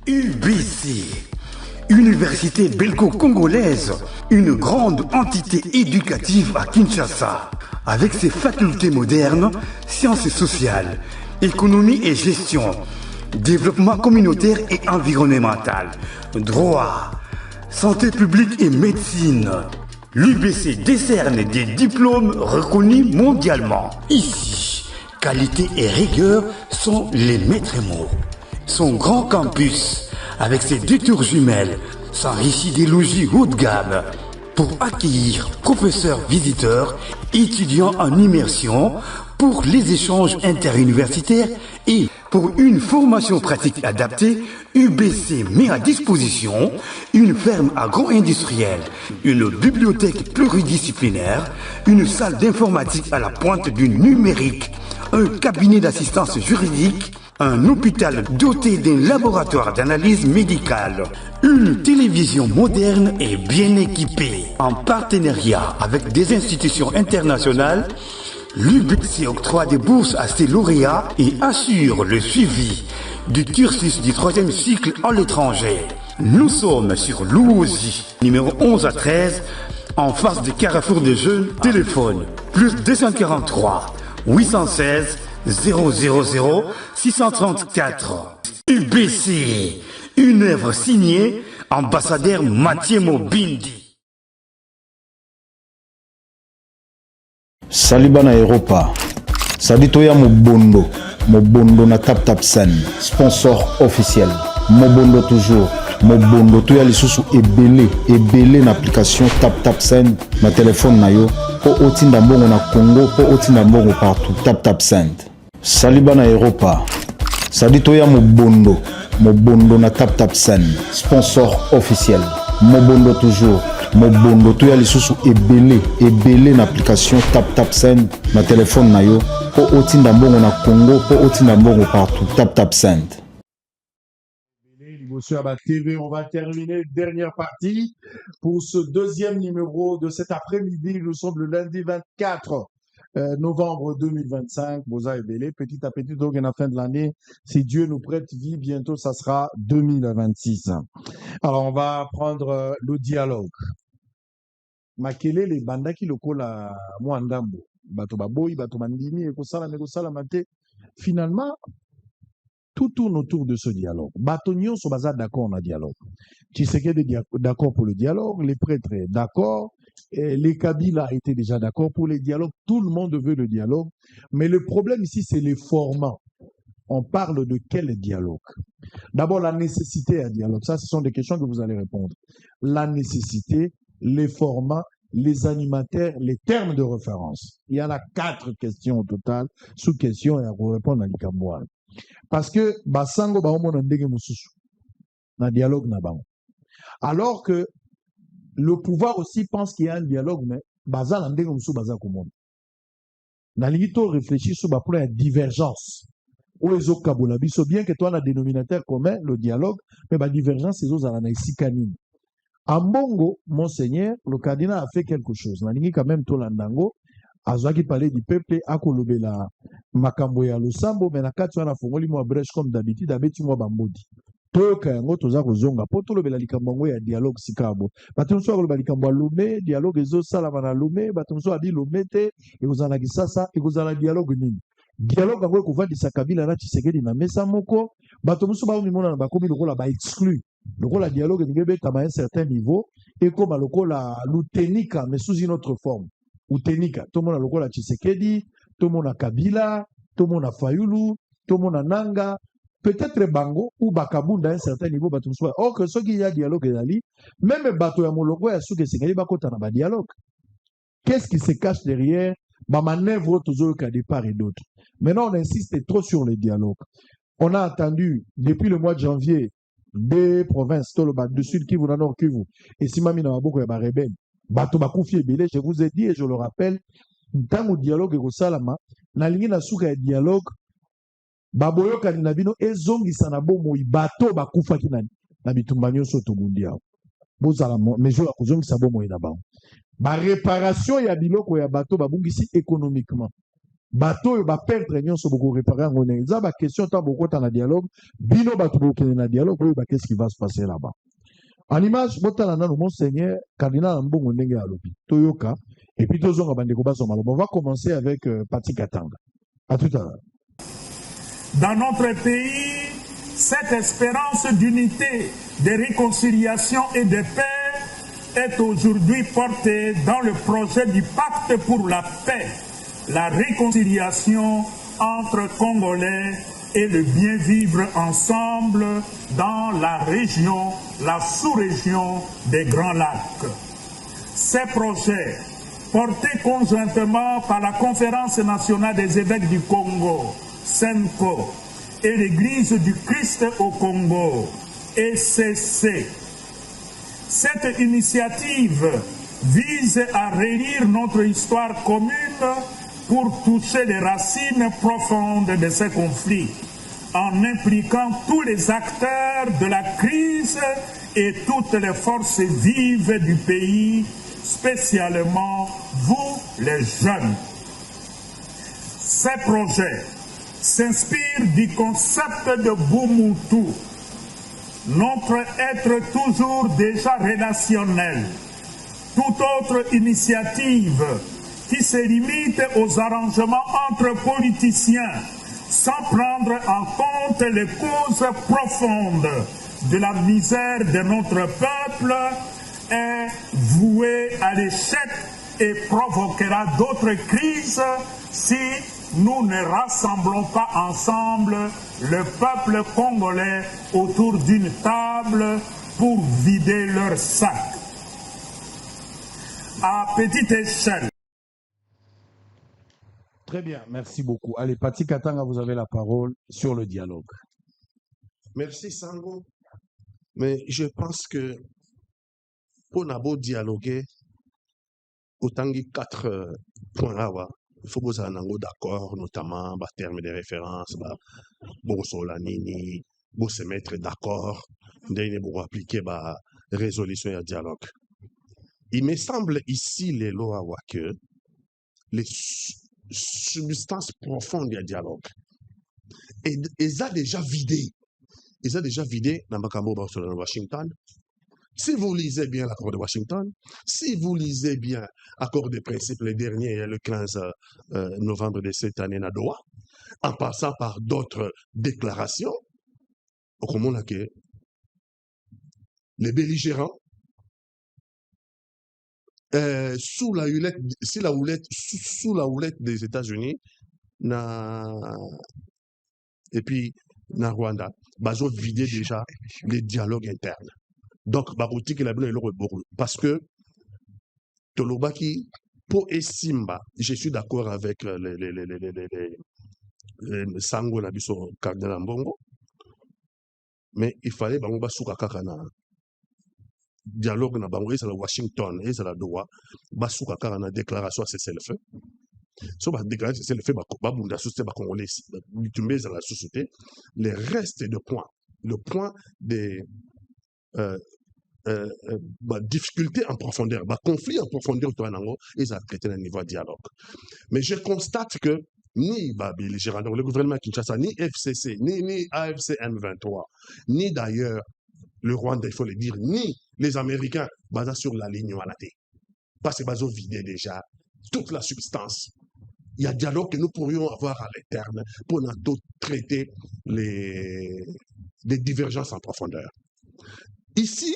UBC, Université belgo-congolaise, une grande entité éducative à Kinshasa, avec ses facultés modernes, sciences sociales, économie et gestion, développement communautaire et environnemental, droit, santé publique et médecine. L'UBC décerne des diplômes reconnus mondialement. Ici, qualité et rigueur sont les maîtres mots. Son grand campus, avec ses 2 tours jumelles, s'enrichit des logis haut de gamme pour accueillir professeurs visiteurs, étudiants en immersion, pour les échanges interuniversitaires et pour une formation pratique adaptée. UBC met à disposition une ferme agro-industrielle, une bibliothèque pluridisciplinaire, une salle d'informatique à la pointe du numérique, un cabinet d'assistance juridique, un hôpital doté d'un laboratoire d'analyse médicale, une télévision moderne et bien équipée. En partenariat avec des institutions internationales, l'UBC octroie des bourses à ses lauréats et assure le suivi du cursus du 3e cycle à l'étranger. Nous sommes sur Louosi, numéro 11 à 13, en face du Carrefour des Jeunes. Téléphone plus 243 816 000 634. UBC, une œuvre signée ambassadeur Mathieu Mobindi. Salibana Europa, Saditoya Mobondo, Mobondo na Tap Tap Sen, sponsor officiel. Mobondo toujours, Mobondo toya lisusu ebele na application Tap Tap Sen na téléphone na yo, po otinda mbongo na Congo, po otinda mbongo partout. Tap Tap Sen. Salibana Europa, Saditoya Mobondo, Mobondo na Tap Tap Sen, sponsor officiel. Mobondo toujours. Mobondo toya lisusu ebele na application Tap Tap Send na téléphone na yo, po otinda mbongo na Congo, po otinda mbongo partout. Tap Tap Send. TV, on va terminer dernière partie pour ce 2e numéro de cet après-midi. Nous sommes le lundi 24 novembre 2025. Boza et Belé, petit à petit, donc à la fin de l'année, si Dieu nous prête vie, bientôt ça sera 2026. Alors on va prendre le dialogue. Makele les bandaki lokola mwandambo bato baboyi bato mandimi ekosala mate. Finalement tout tourne autour de ce dialogue. Bato nyonso baza d'accord na dialogue. Tshisekedi d'accord pour le dialogue, les prêtres d'accord, les Kabila étaient déjà d'accord pour le dialogue, tout le monde veut le dialogue, mais le problème ici c'est les formats. On parle de quel dialogue? D'abord la nécessité à dialogue, ça ce sont des questions que vous allez répondre. La nécessité, les formats, les animateurs, les termes de référence. Il y en a 4 questions au total, sous-questions, et à vous répondre à l'Ikambouane. Parce que, basango baomo na ndenge mususu, na dialogue na bango. Alors que le pouvoir aussi pense qu'il y a un dialogue, mais baza na ndenge mususu baza komono. Na lingito réfléchir sur pour la divergence. Ou les autres kabola biso, bien que toi na dénominateur commun, le dialogue, mais ba divergence, c'est aux alana ici kanine. En Bongo, monseigneur, le cardinal a fait quelque chose. Nalingi quand même tout l'andango. Azwaki parler du peuple, akolobé la makambo ya lusambo, mais na kati wana fongoli mwa brèche comme d'habitude, abeti mwa bambodi. Toka yango toza kozonga, po tolobela likambo ya dialogue sikabo. Bato mso akoloba likambo ya lume, dialogue ezo salama na lume, bato mso abi lume te, ekozala kisasa, ekozala dialogue nini. Dialogue yango ekovandisa Kabila na Tshisekedi na mesa moko, bato mso ba mimona na bakomi lokola ba exclu. Lokola dialogue ngebe à un certain niveau et comme lokola lutenika mais sous une autre forme. Utenika, tout le monde a lokola Tshisekedi, tout le monde a Kabila, tout le monde a Fayulu, tout le monde a Nanga, peut-être Bango ou Bakabunda à un certain niveau batum soit. Or que ce qui y a dialogue ezali, même bato ya moloko ya suke sekali bakota na ba dialogue. Qu'est-ce qui se cache derrière ma manœuvre toujours qu'à des part et d'autres. Maintenant on insiste trop sur les dialogues. On a attendu depuis le mois de janvier des provinces, du sud Kivu, du nord Kivu, et si Mami Namaboko ya Bareben, Bato Bakufi et Belé, je vous ai dit et je le rappelle, dans le dialogue et salama, na lingi na suka ya dialogue, baboyo kaninabino, et zongi sanabo moi, bato bakufa kinani, na bitumbanyo soto bundia. Bozala, mais je la zongi sabo moi na ba. Ba réparation ya biloko ya bato babungisi économiquement. bato ba perdre nyonso beaucoup réparer ngone za ba question ta beaucoup dans la dialogue bino bato beaucoup na dialogue ba qu'est-ce qui va se passer là-bas en image botala nanu monseigneur cardinal Mbongo ndenge ya lobi toyoka et puis tozonga bandeko baso maloba on va commencer avec Pati Katanga à tout à l'heure. Dans notre pays, cette espérance d'unité, de réconciliation et de paix est aujourd'hui portée dans le projet du pacte pour la paix, la réconciliation entre Congolais et le bien vivre ensemble dans la région, la sous-région des Grands Lacs. Ces projets, portés conjointement par la Conférence nationale des évêques du Congo, SENCO, et l'Église du Christ au Congo, ECC. Cette initiative vise à relire notre histoire commune pour toucher les racines profondes de ces conflits, en impliquant tous les acteurs de la crise et toutes les forces vives du pays, spécialement vous les jeunes. Ces projets s'inspirent du concept de Bumutu, notre être toujours déjà relationnel. Toute autre initiative qui se limite aux arrangements entre politiciens sans prendre en compte les causes profondes de la misère de notre peuple est vouée à l'échec et provoquera d'autres crises si nous ne rassemblons pas ensemble le peuple congolais autour d'une table pour vider leur sac. À petite échelle. Très bien, merci beaucoup. Allez, Pati Katanga, vous avez la parole sur le dialogue. Merci Sango. Mais je pense que pour nous dialoguer, autant que 4 points là, il faut que vous ayez d'accord, notamment en termes de référence, pour se mettre d'accord, pour appliquer la résolution et le dialogue. Il me semble ici, les lois, que les substances profondes du dialogue, et ils ont déjà vidé. Ils ont déjà vidé dans le Washington. Si vous lisez bien l'accord de Washington, si vous lisez bien l'accord de principe, le dernier, le 15 novembre de cette année à Doha, en passant par d'autres déclarations, comme on a que les belligérants, sous la houlette des États-Unis, et puis na Rwanda, ils ont vidé déjà les dialogues internes. Donc, parce que Tolobaki, pour Simba, je suis d'accord avec les Sango Nabiso Cardinal Mbongo, mais il fallait que souka kakana dialogue na bango à Washington et à la Doha, souka kakana déclaration c'est le feu. So ba déclaration c'est le fait ba bunda société ba congolais bitumbe à la société les restes de points, le point des difficulté en profondeur, conflit en profondeur, ils ont traité le niveau de dialogue. Mais je constate que ni le gouvernement Kinshasa, ni FCC, ni AFC M23, ni d'ailleurs le Rwanda, il faut le dire, ni les Américains, basés sur la ligne Malade. Parce que ils ont vidé déjà toute la substance. Il y a un dialogue que nous pourrions avoir à l'interne pour nous traiter les divergences en profondeur. Ici,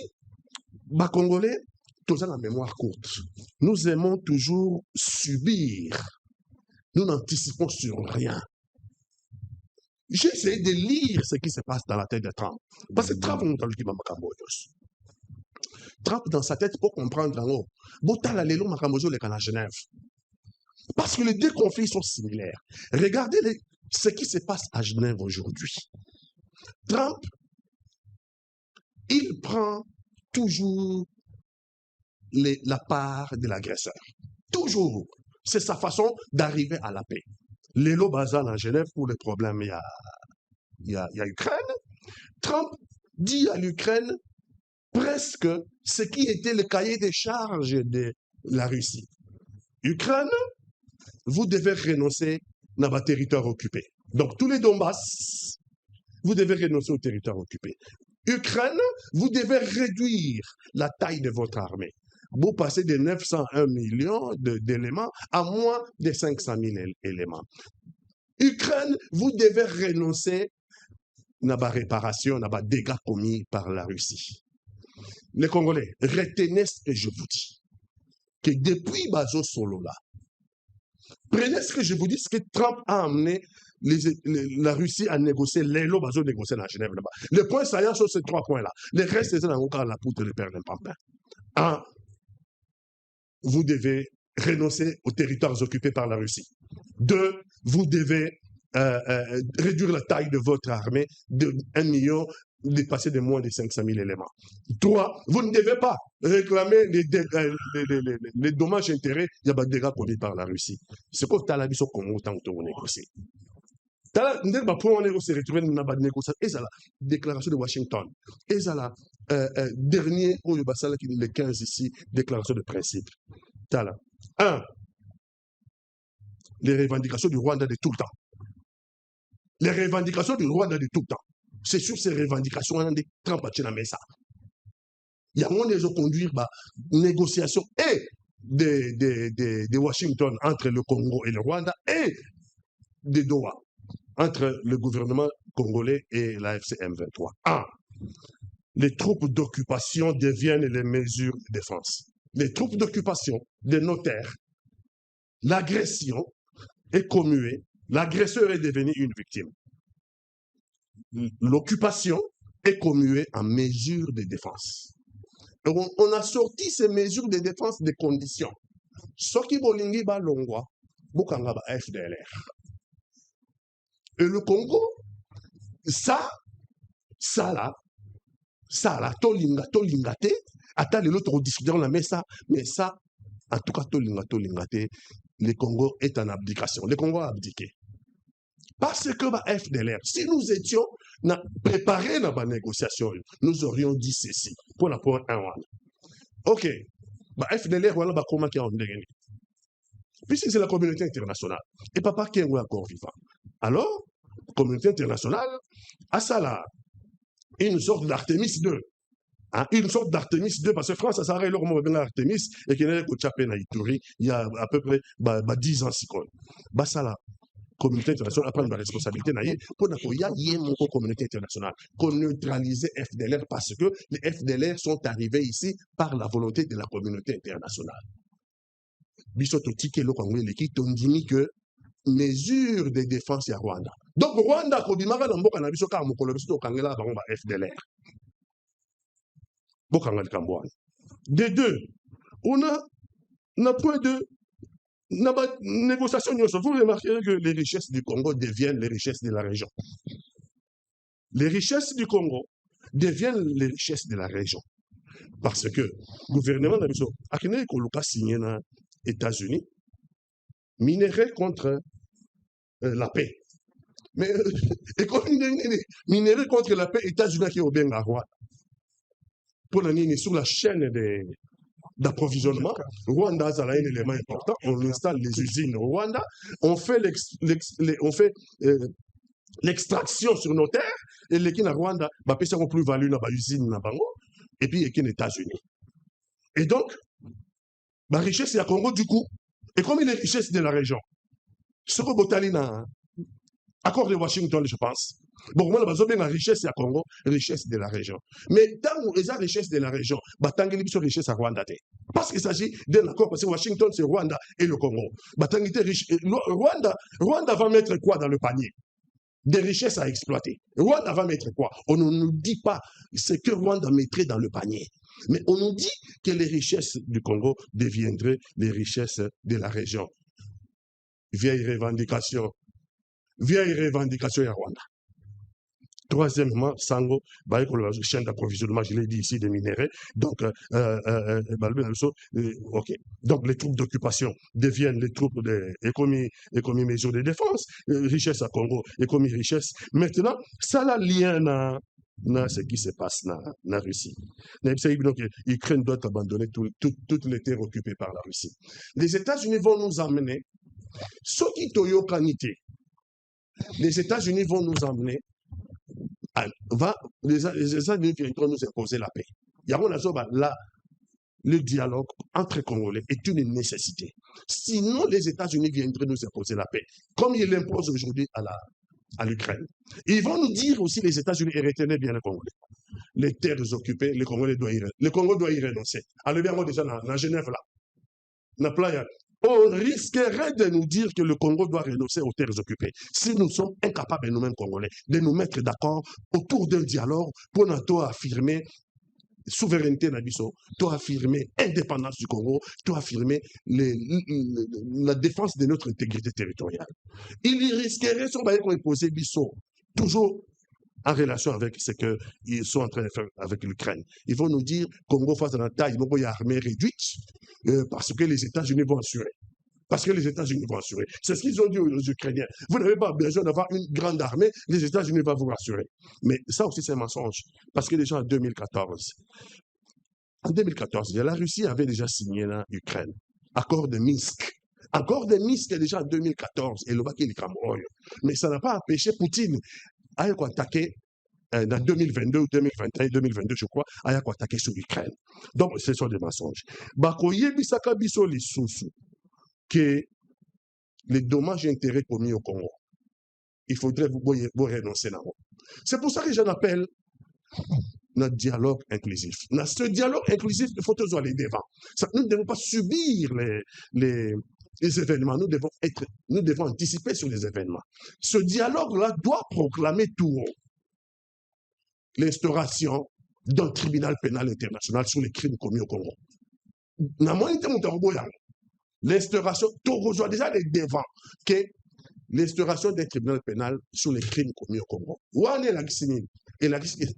Congolais, tous ont la mémoire courte. Nous aimons toujours subir. Nous n'anticipons sur rien. J'ai essayé de lire ce qui se passe dans la tête de Trump. Parce que Trump, dans sa tête, pour comprendre en haut, à Genève. Parce que les deux conflits sont similaires. Regardez ce qui se passe à Genève aujourd'hui. Trump, il prend toujours la part de l'agresseur. Toujours. C'est sa façon d'arriver à la paix. Lélo Bazan en Genève, pour le problème, il y a Ukraine. Trump dit à l'Ukraine presque ce qui était le cahier des charges de la Russie. Ukraine, vous devez renoncer dans le territoire occupé. Donc, tous les Donbass, vous devez renoncer au territoire occupé. Ukraine, vous devez réduire la taille de votre armée. Vous passez de 901 millions d'éléments à moins de 500 000 éléments. Ukraine, vous devez renoncer à la réparation, à les dégâts commis par la Russie. Les Congolais, retenez ce que je vous dis. Que depuis Bazo Solola, prenez ce que je vous dis, ce que Trump a amené la Russie à négocier, l'élo Bazo négocier à Genève là-bas. Le point saillant sur ces 3 points-là. Le reste, c'est dans la poutre de Père Pampin. 1. Vous devez renoncer aux territoires occupés par la Russie. 2. Vous devez réduire la taille de votre armée de 1 million, dépasser de moins de 500 000 éléments. 3. Vous ne devez pas réclamer les dommages intérêts, il y a des dégâts commis par la Russie. C'est quoi que tu as la vie au Congo tant que tu négocier. Tu as la déclaration de Washington. Et ça la dernier, le 15 ici, déclaration de principe. Tu as là. 1. Les revendications du Rwanda de tout le temps. Les revendications du Rwanda de tout le temps. C'est sur ces revendications que Trump a tiré ça. Il y a moins de conduire négociation et de Washington entre le Congo et le Rwanda et de Doha entre le gouvernement congolais et la FCM23. 1. Les troupes d'occupation deviennent les mesures de défense. Les troupes d'occupation des notaires, l'agression est commuée, l'agresseur est devenu une victime. L'occupation est commuée en mesures de défense. On a sorti ces mesures de défense des conditions. Ce qui bolingi ba longwa, bokanga ba FDLR. Et le Congo, ça là, tolingate, attends l'autre discuter on la met ça, mais ça, en tout cas tolingate, le Congo est en abdication. Le Congo a abdiqué. Parce que bah, FDLR, si nous étions préparés dans la négociation, nous aurions dit ceci pour la point 1. Ok, bah, FDLR, voilà bah, comment qui a endégné. Puisque c'est la communauté internationale, et papa qui est encore vivant. Alors, la communauté internationale a ça là, une sorte d'Artemis 2. Hein, une sorte d'Artemis 2, parce que France, ça a leur mot de l'Artemis, et qu'il y a il y a à peu près 10 ans. Bah, ça là. Communauté internationale à prendre la responsabilité pour qu'il y ait une communauté internationale, qu'on neutralise FDLR parce que les FDLR sont arrivés ici par la volonté de la communauté internationale. Bisototi ke lokangwe leki tondimi que mesure de défense à Rwanda. Donc Rwanda kobimaka na mboka na biso ka mokolo biso to kangela bango ba FDLR. Bokanga likambwana. De deux, on a point de négociation, vous remarquerez que les richesses du Congo deviennent les richesses de la région. Les richesses du Congo deviennent les richesses de la région. Parce que le gouvernement d'Abisso a signé aux États-Unis, minerai contre la paix. Mais minerai contre la paix, États-Unis qui ont bien à Rwanda. Pour l'année sur la chaîne d'approvisionnement, Rwanda a un élément important, on installe les usines au Rwanda, on fait l'extraction sur nos terres, et les Kina Rwanda, ils ont plus value dans l'usine, et puis les États-Unis. Et donc, la richesse est à Congo du coup, et comme il est richesse de la région, ce que Botalina, accord de Washington, je pense. Bon, moi, la richesse à Congo, richesse de la région. Mais tant que la richesse de la région, tant que la richesse à Rwanda. Parce qu'il s'agit d'un accord, parce que Washington, c'est Rwanda et le Congo. Rwanda va mettre quoi dans le panier? Des richesses à exploiter. Rwanda va mettre quoi? On ne nous dit pas ce que Rwanda mettrait dans le panier. Mais on nous dit que les richesses du Congo deviendraient les richesses de la région. Vieille revendication à Rwanda. Troisièmement, Sango, chaîne d'approvisionnement, je l'ai dit ici, des minéraux. Donc, ok. Donc, les troupes d'occupation deviennent les troupes d'économie mesure de défense, richesse à Congo, économie richesse. Maintenant, ça a lien dans ce qui se passe dans la Russie. Donc, l'Ukraine doit abandonner toutes les terres occupées par la Russie. Les États-Unis vont nous emmener Ce qui Toyo Kanité, les États-Unis vont nous emmener, les États-Unis vont nous imposer la paix. Il y a là, le dialogue entre Congolais est une nécessité. Sinon, les États-Unis viendraient nous imposer la paix, comme ils l'imposent aujourd'hui à l'Ukraine. Ils vont nous dire aussi, les États-Unis, et retenez bien les Congolais. Les terres occupées, les Congolais doivent le Congo doit y renoncer. Alors, bien, déjà, dans Genève, là, on risquerait de nous dire que le Congo doit renoncer aux terres occupées si nous sommes incapables, nous-mêmes Congolais, de nous mettre d'accord autour d'un dialogue pour nous affirmer souveraineté Nabiso, doit affirmer indépendance du Congo, doit affirmer la défense de notre intégrité territoriale. Il risquerait son bail qu'on est posé Bisso, toujours en relation avec ce qu'ils sont en train de faire avec l'Ukraine. Ils vont nous dire Congo face à la taille, il y a une armée réduite parce que les États-Unis vont assurer. Parce que les États-Unis vont assurer. C'est ce qu'ils ont dit aux Ukrainiens. Vous n'avez pas besoin d'avoir une grande armée, les États-Unis vont vous rassurer. Mais ça aussi, c'est un mensonge. Parce que déjà en 2014, la Russie avait déjà signé l'Ukraine. Accord de Minsk. Accord de Minsk déjà en 2014. Et le Baki mais ça n'a pas empêché Poutine à attaquer dans 2022 ou 2021, 2022, je crois, à attaquer sur l'Ukraine. Donc, ce sont des mensonges. Bakoye bisaka biso les sous que les dommages et intérêts commis au Congo, il faudrait vous renoncer là-haut. C'est pour ça que j'en appelle notre dialogue inclusif. Dans ce dialogue inclusif, il faut toujours aller devant. Nous ne devons pas subir les événements, nous devons anticiper sur les événements. Ce dialogue-là doit proclamer tout haut l'instauration d'un tribunal pénal international sur les crimes commis au Congo. L'instauration, tout déjà les devants, que l'instauration d'un tribunal pénal sur les crimes commis au Congo. Où est la Guinée? Et la Guinée,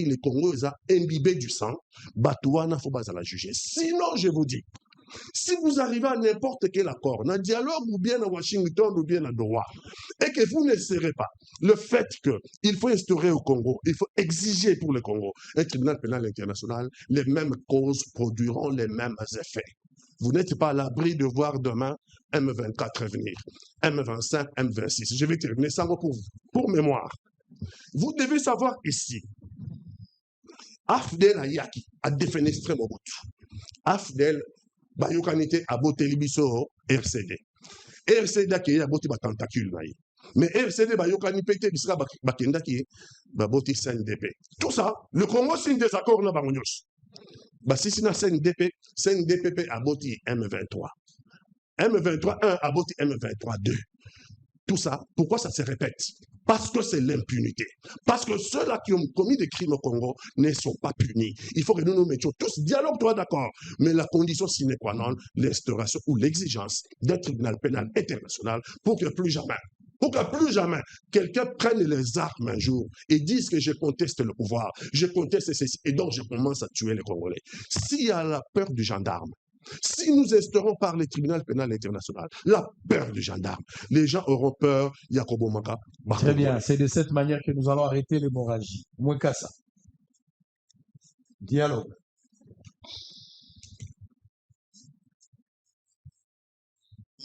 les Congos ont imbibé du sang, Batouana, il faut pas la juger. Sinon, je vous dis, si vous arrivez à n'importe quel accord, dans un dialogue ou bien à Washington ou bien à Doha, et que vous ne serez pas le fait qu'il faut instaurer au Congo, il faut exiger pour le Congo un tribunal pénal international, les mêmes causes produiront les mêmes effets. Vous n'êtes pas à l'abri de voir demain M24 venir, M25, M26. Je vais terminer ça pour mémoire. Vous devez savoir ici, Afdel Ayaki a défenestré Mobutu. Afdel Bayokanité a boté Libiso RCD. RCD qui a boté ma tentacule. Mais RCD Bayokani pété bisra bakenda qui a boté CNDP. Tout ça, le Congo signe des accords na Bangonyos. Si c'est CNDP a boté M23. M23 1 a boté M23 2. Tout ça, pourquoi ça se répète? Parce que c'est l'impunité. Parce que ceux-là qui ont commis des crimes au Congo ne sont pas punis. Il faut que nous nous mettions tous, dialogue, toi d'accord, mais la condition sine qua non, l'instauration ou l'exigence d'un tribunal pénal international pour que plus jamais quelqu'un prenne les armes un jour et dise que je conteste le pouvoir, je conteste ceci, et donc je commence à tuer les Congolais. S'il y a la peur du gendarme, si nous instaurons par le tribunal pénal international la peur du gendarme, les gens auront peur. Yakobo Maka. Très bien, c'est de cette manière que nous allons arrêter l'hémorragie. Moins qu'à ça. Dialogue.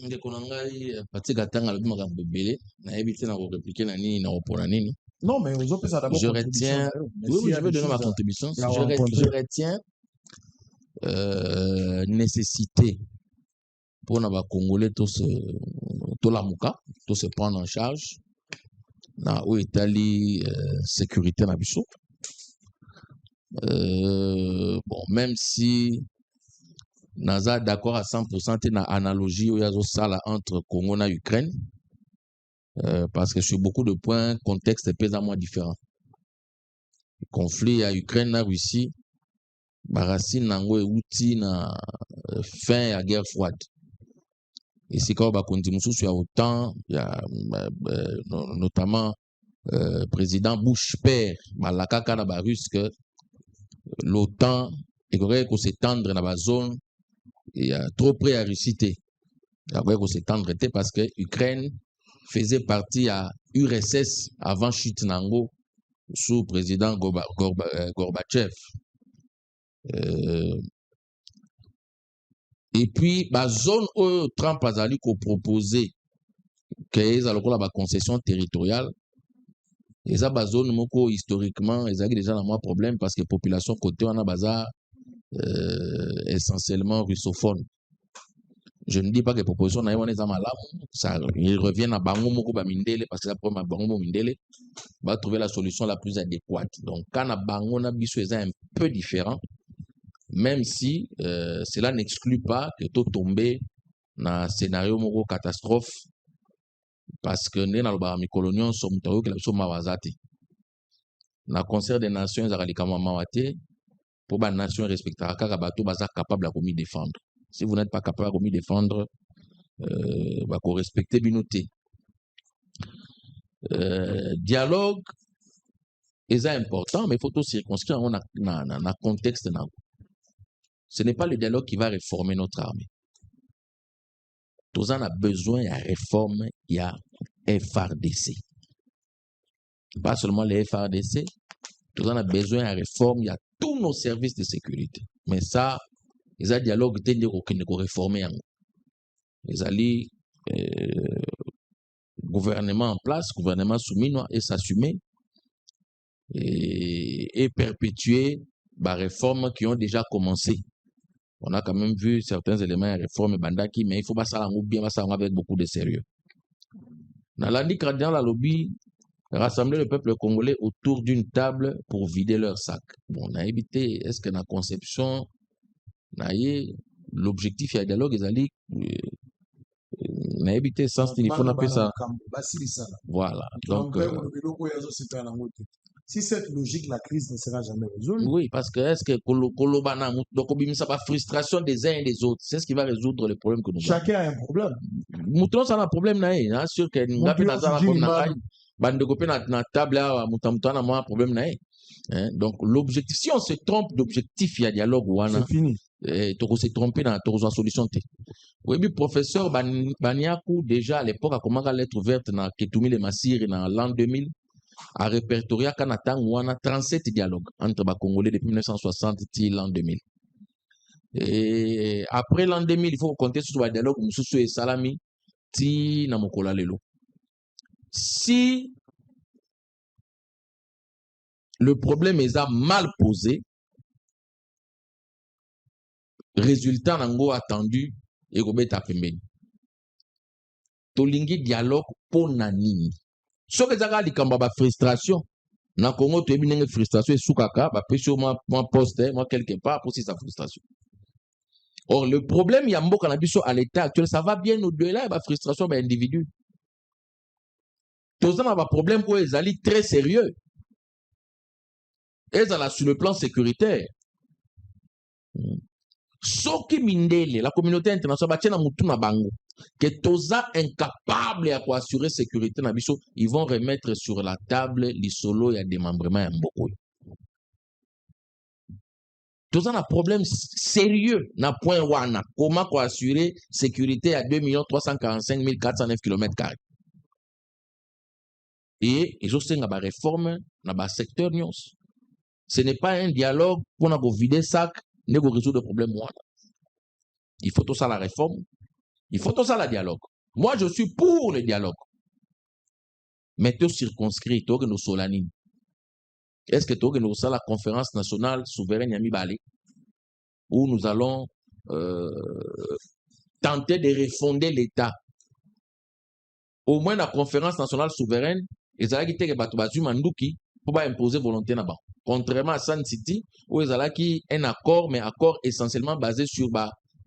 Non, mais aux autres, ça d'abord. Je retiens. Oui, je vais donner ma contribution. Je retiens nécessité pour les Congolais tout la mouka, tout se prendre en charge na où Italie sécurité na biso. Bon, même si naza d'accord à 100% na analogie où y a ça entre Congo et Ukraine, parce que sur beaucoup de points contexte est pesamment différent. Le conflit à Ukraine et Russie Barasine nango euti na fin à guerre froide. Et c'est quand on continue sur autant, il y a notamment président Bush père, la caca na russe que l'OTAN est correct qu'on s'étendre dans la zone, il y a trop près à Russie. Il y a qu'on s'étendre parce que l'Ukraine faisait partie à URSS avant chute nango sous président Gorbatchev. Et puis, la zone où Trump a proposé qu'il y ait la concession territoriale, et ça, la zone historiquement, ils ont déjà un problème parce que la population côté on a bazar essentiellement russophone. Je ne dis pas que la proposition n'a pas malade, ça, ils reviennent à Bango Moko Mindele parce que ça prend Bango Mindele, va trouver la solution la plus adéquate. Donc, quand on a Bango Nabiso est un peu différent, même si cela n'exclut pas que tout tomber dans un scénario moko catastrophe parce que nous avons des colonies sommes que la somme mawazate. Dans le concert des nations, ils ont mawate pour les nations respectera car bateau baza capable de défendre. Si vous n'êtes pas capable de défendre, bah qu'on respecte binoté. Dialogue est important, mais il faut tout circonscrire dans le contexte. Ce n'est pas le dialogue qui va réformer notre armée. Tous en a besoin de réforme, il y a FRDC. Pas seulement les FRDC, tous en a besoin de réforme, il y a tous nos services de sécurité. Mais ça, ils ont dialogue qui ne réformer. Ils ont gouvernement en place, gouvernement soumis et s'assumer et perpétuer les réformes qui ont déjà commencé. On a quand même vu certains éléments de réforme bandaki, mais il faut pas ça bien, ça avec beaucoup de sérieux. Dans l'année cardinal la lobby, rassembler le peuple congolais autour d'une table pour vider leur sac. Bon, on a évité, est-ce que dans la conception, l'objectif, il y a dialogue, on a évité sens, il faut appeler ça. Voilà. Donc, si cette logique, la crise ne sera jamais résolue. Oui, parce que est-ce que Kolobana, donc ça va frustration des uns et des autres, c'est ce qui va résoudre les problèmes que nous avons. Chacun a un problème. Mouton, ça a un problème, bien sûr que nous avons un table, un problème. Donc, l'objectif, si on se trompe d'objectif, il y a dialogue. C'est fini. On s'est trompé dans la solution. Oui, mais professeur Baniakou, déjà à l'époque, a commencé à lettre ouverte dans Ketumi le Massir dans l'an 2000. A répertorié Kanata où on a 37 dialogues entre les Congolais depuis 1960 et l'an 2000. Et après l'an 2000, il faut compter sur le dialogue Moussoussou et Salami ti Namokola Lelo. Si le problème est mal posé, résultat nango attendu et Robert Apemben. Tolingi dialogue pour nani. Ce que ça a frustration, dans le Congo, tu as une frustration et soukaka, moi poste, moi quelque part pour sa frustration. Or, le problème, il y a un mot à l'état actuel, ça va bien au-delà de la frustration de l'individu. Tous un problème où ils allaient très sérieux. Ils allaient sur le plan sécuritaire. Soki Mindele, la communauté internationale, que Toza incapable à assurer sécurité, ils vont remettre sur la table les solos et les démembrements. Toza a un problème sérieux dans point wana. Comment assurer sécurité à 2 345 409 km². Et ils ont une réforme dans le secteur Nyons. Ce n'est pas un dialogue pour nous vider sac. Ne vous résoudre le problème. Il faut tout ça la réforme. Il faut tout ça la dialogue. Moi, je suis pour le dialogue. Mais tu circonscrit, tu nous solanines. Est-ce que tu nous la conférence nationale souveraine Yami Balé où nous allons tenter de refonder l'État. Au moins la conférence nationale souveraine, ils allaient quitter les Batubazu Mandouki pour pas imposer volonté là-bas. Contrairement à San City, où ils allaient un accord, mais accord essentiellement basé sur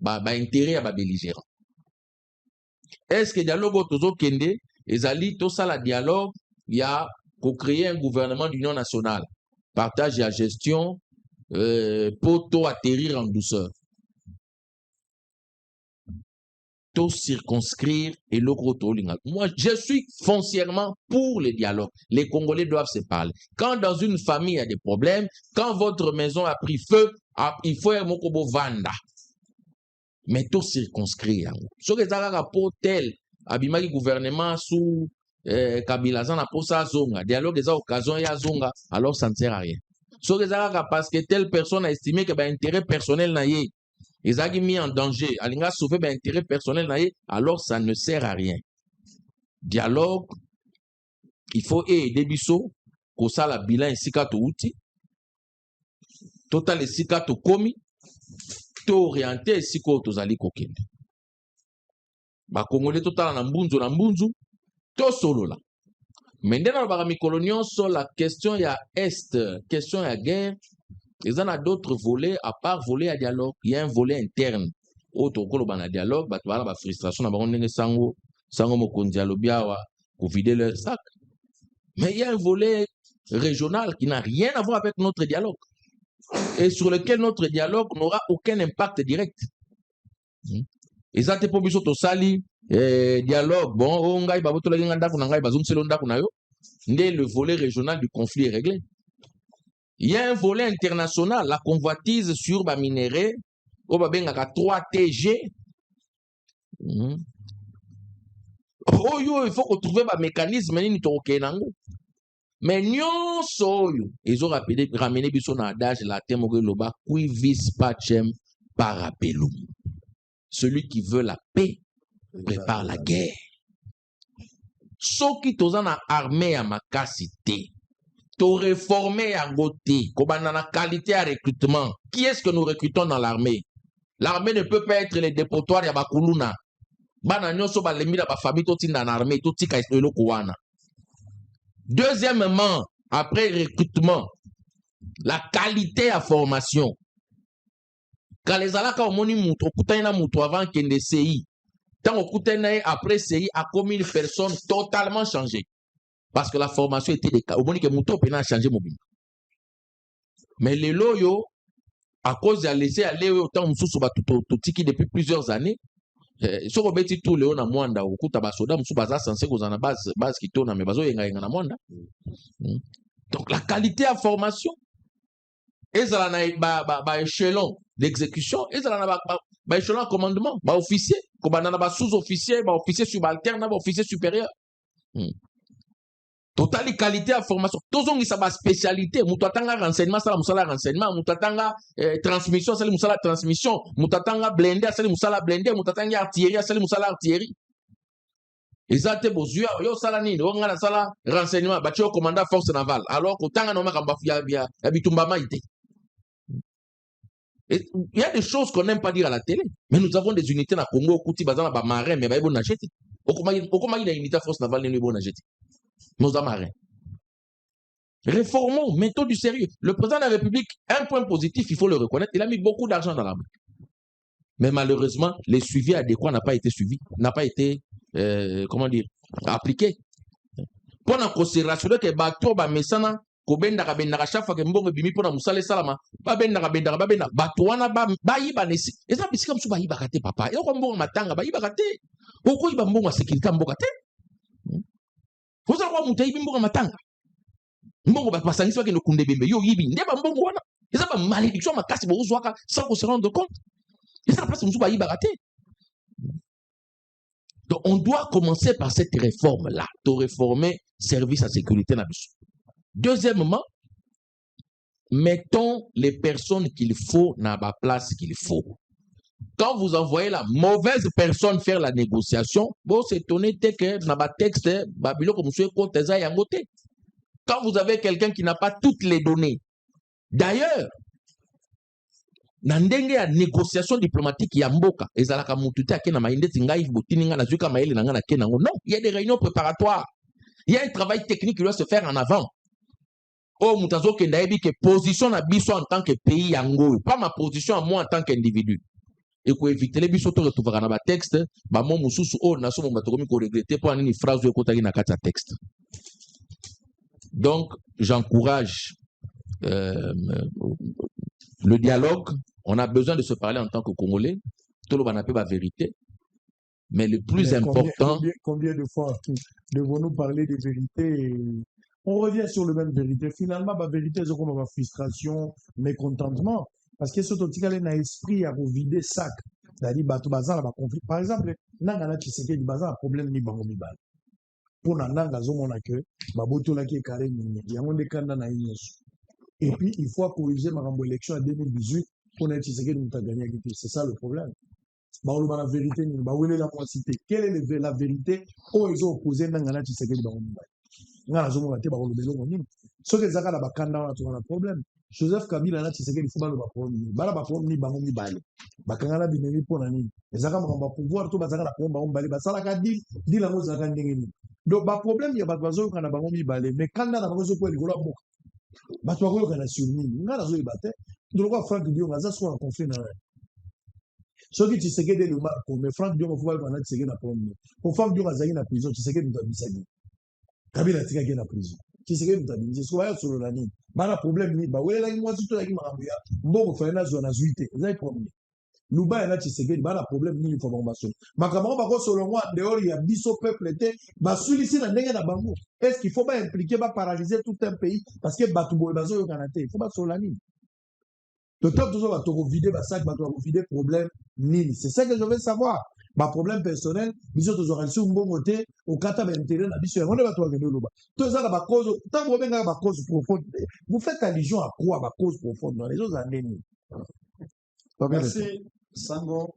intérêt à ba belligérant. Est-ce que dialogue autour kende, ils allaient tout ça la dialogue, il y a pour créer un gouvernement d'union nationale, partage et la gestion, pour tout atterrir en douceur. Tout circonscrire et le gros tolling. Moi, je suis foncièrement pour le dialogue. Les Congolais doivent se parler. Quand dans une famille il y a des problèmes, quand votre maison a pris feu, il faut un mokobo vanda. Mais tout circonscrire. Ce que ça a pour tel, abimaki gouvernement sous Kabila Zana pour ça zonga. Dialogue des occasions ya zonga, alors ça ne sert à rien. Ce que ça a parce que telle personne a estimé que intérêt personnel n'a yé. ils ont mis en danger, alinga sauver ben intérêt personnel na ye, alors ça ne sert à rien. Dialogue, il faut aider biso, ko sala bilan esika to uti, total esika to komi, to orienté esika to zali kokende. Ba Congolais total na mbunzu, to solo la. Mais dans le mikolo nyonso, la question ya est, question ya guerre, ils en a d'autres volets, à part volet à dialogue, il y a un volet interne. Autre kolo bana dialogue, ba tubala ba frustration na bango ndenge sango mokonzi alobiawa pour vider leur sac. Mais il y a un volet régional qui n'a rien à voir avec notre dialogue et sur lequel notre dialogue n'aura aucun impact direct. Ils ont été pour biso to sali dialogue, bon, on gagne baboto la nganda kuna ngai bazum selonda kuna yo. Ndé le volet régional du conflit est réglé. Il y a un volet international, la convoitise sur ba minéraux, au babengaka 3 TG. Oh yo, il faut qu'on trouve un mécanisme ni to kenango. Mais nyonso yo, ils ont ramené biso na adage la temoge loba qui vis pacem parabellum. Celui qui veut la paix prépare la guerre. Ceux qui sont en armée à ma capacité, to réformer à côté, comme on a la qualité à recrutement. Qui est-ce que nous recrutons dans l'armée? L'armée ne peut pas être les dépotoirs ya bakuluna. Bana nyonso ba lemira ba famille to tinda na armée to tika isolo kowana. Deuxièmement, après recrutement, la qualité à formation. Quand les alaka omoni muto kutana muto avant kende CI. Tant au kutana après CI a commis une personne totalement changée. Parce que la formation était des cas. Au moment que muto pena changé mobile. Mais les loyo à cause de laisser aller autant mususu ba tout tiki depuis plusieurs années. So ko beti tout le na mwanda okuta basoda musu baza censé ko zana base qui tourne mais bazo yenga na mwanda. Donc la qualité à formation ezala na ba échelon d'exécution ezala na ba échelon de commandement ba officier ko banana ba sous-officier ba officier subalterne ba officier supérieur. Totali qualité à formation. Tozongi sa ba spécialité. Mutatanga renseignement, sala musala renseignement. Mutatanga transmission, sala musala transmission. Mutatanga blindé, sala musala blindé. Mutatanga artillerie, sala musala artillerie. Ezate bozua, yo sala nini, yo ngana sala renseignement, bati yo commandant force navale. Alors kotanga no makamba ya bitumba maite. Il y a des choses qu'on n'aime pas dire à la télé. Mais nous avons des unités na Congo, Kouti, Bazana, ba marin, mais ba bon achete. Okoma il a unité force navale ni bon achete. Nos amarins. Réformons, mettons du sérieux. Le président de la République, un point positif, il faut le reconnaître, il a mis beaucoup d'argent dans l'armée. Mais malheureusement, les suivis adéquats n'ont pas été suivis, n'a pas été, comment dire, appliqué. Pour la considération que bateau, ba mesana, ko benda ka chafa ke mbongo bimi pona musale salama, ba benda bateau wana ba yiba nesi. Eza bisika musu ba yiba kate papa. Yo ko mbongo matanga ba yiba kate. Oko yiba mbongo sécurité mbongo kate. Vous avez mutayi bimbo matanga. Mbongo ba pasangisi wake no kunde bembe yo yibi ndeba mbongo wana. Eza ba malédiction makasi bo uzwaka sans qu'on se rende compte. Eza la place musu ba yiba raté. Donc on doit commencer par cette réforme là, de réformer service à sécurité na biso. Deuxièmement, mettons les personnes qu'il faut dans la place qu'il faut. Quand vous envoyez la mauvaise personne faire la négociation, bon, c'est étonné que dans le texte, quand vous avez quelqu'un qui n'a pas toutes les données. D'ailleurs, dans la négociation diplomatique, il y a mboka. Non, il y a des réunions préparatoires. Il y a un travail technique qui doit se faire en avant. Oh, mutazo kendaebi que position na biso en tant que pays yango, pas ma position à moi en tant qu'individu. Et pour éviter les biso to retrouver dans ba texte, ba mo mususu o na so mo batokomi ko regretter pour une phrase de kotaki na kata texte. Donc, j'encourage le dialogue. On a besoin de se parler en tant que Congolais. Tout le monde a peu la vérité. Mais le plus important. Combien de fois devons-nous parler de vérité? On revient sur le même vérité. Finalement, la vérité, c'est comme ma frustration, mécontentement. Parce que ce qui est dans l'esprit, à vous vider sac. C'est-à-dire, conflit. Par exemple, Nangana Tshisekedi, il y a un problème ni bango mibal. Pour Nanga, on a que, Babotola qui est carré, il y a un décandant na ignoce. Et puis, il faut corriger ma élection en 2018. pour être Tshisekedi nous a gagné. C'est ça le problème. La vérité, la cité. Quelle est la vérité? Oh, ils ont opposé Nangana Tshisekedi. Ce que Zaka Bakanda a un problème. Joseph Kabila na Tshisekedi faut le problème. Bala ba problème ni bango mi bale. Bakangana binemi pour nani. Zaka ba pouvoir to bazaka la problème bango bale basala ka di la mo zaka ndengeni. Donc ba problème il y a ba bazo kana bango mi bale mais quand na bango zo ko likolo boka. Ba to ko kana sur ni. Ngana zo ibate. Donc quoi Franck Dion ngaza soit en conflit na. Ce qui Tshisekedi le marco mais Franck Dion faut pas na Tshisekedi na problème. Pour Franck Dion azaki na prison Tshisekedi doit bisagi. Kabila tika ki na prison. Tshisekedi doit bisagi. Ce soit sur la ligne. Bana problème ni ba wela ki mwasi to yaki makambuya mbongo fa na zona zuite ezai problème luba ya Tshisekedi bana problème ni information makambo ba ko solo moi dehors ya biso peuple te ba sulisi na ndenge na bango est-ce qu'il faut pas impliquer ba paralyser tout un pays parce que batu boy bazo yo kanate il faut pas solo la ligne le temps toujours ba to vider ba sac ba to vider problème ni c'est ça que je veux savoir ba problème personnel biso to zoransi mbongo te au kata ba intérêt na biso on va to ke loba to ça ba cause tant vous benga ba cause profonde vous faites allusion à quoi ba cause profonde dans les autres années ni merci Sango.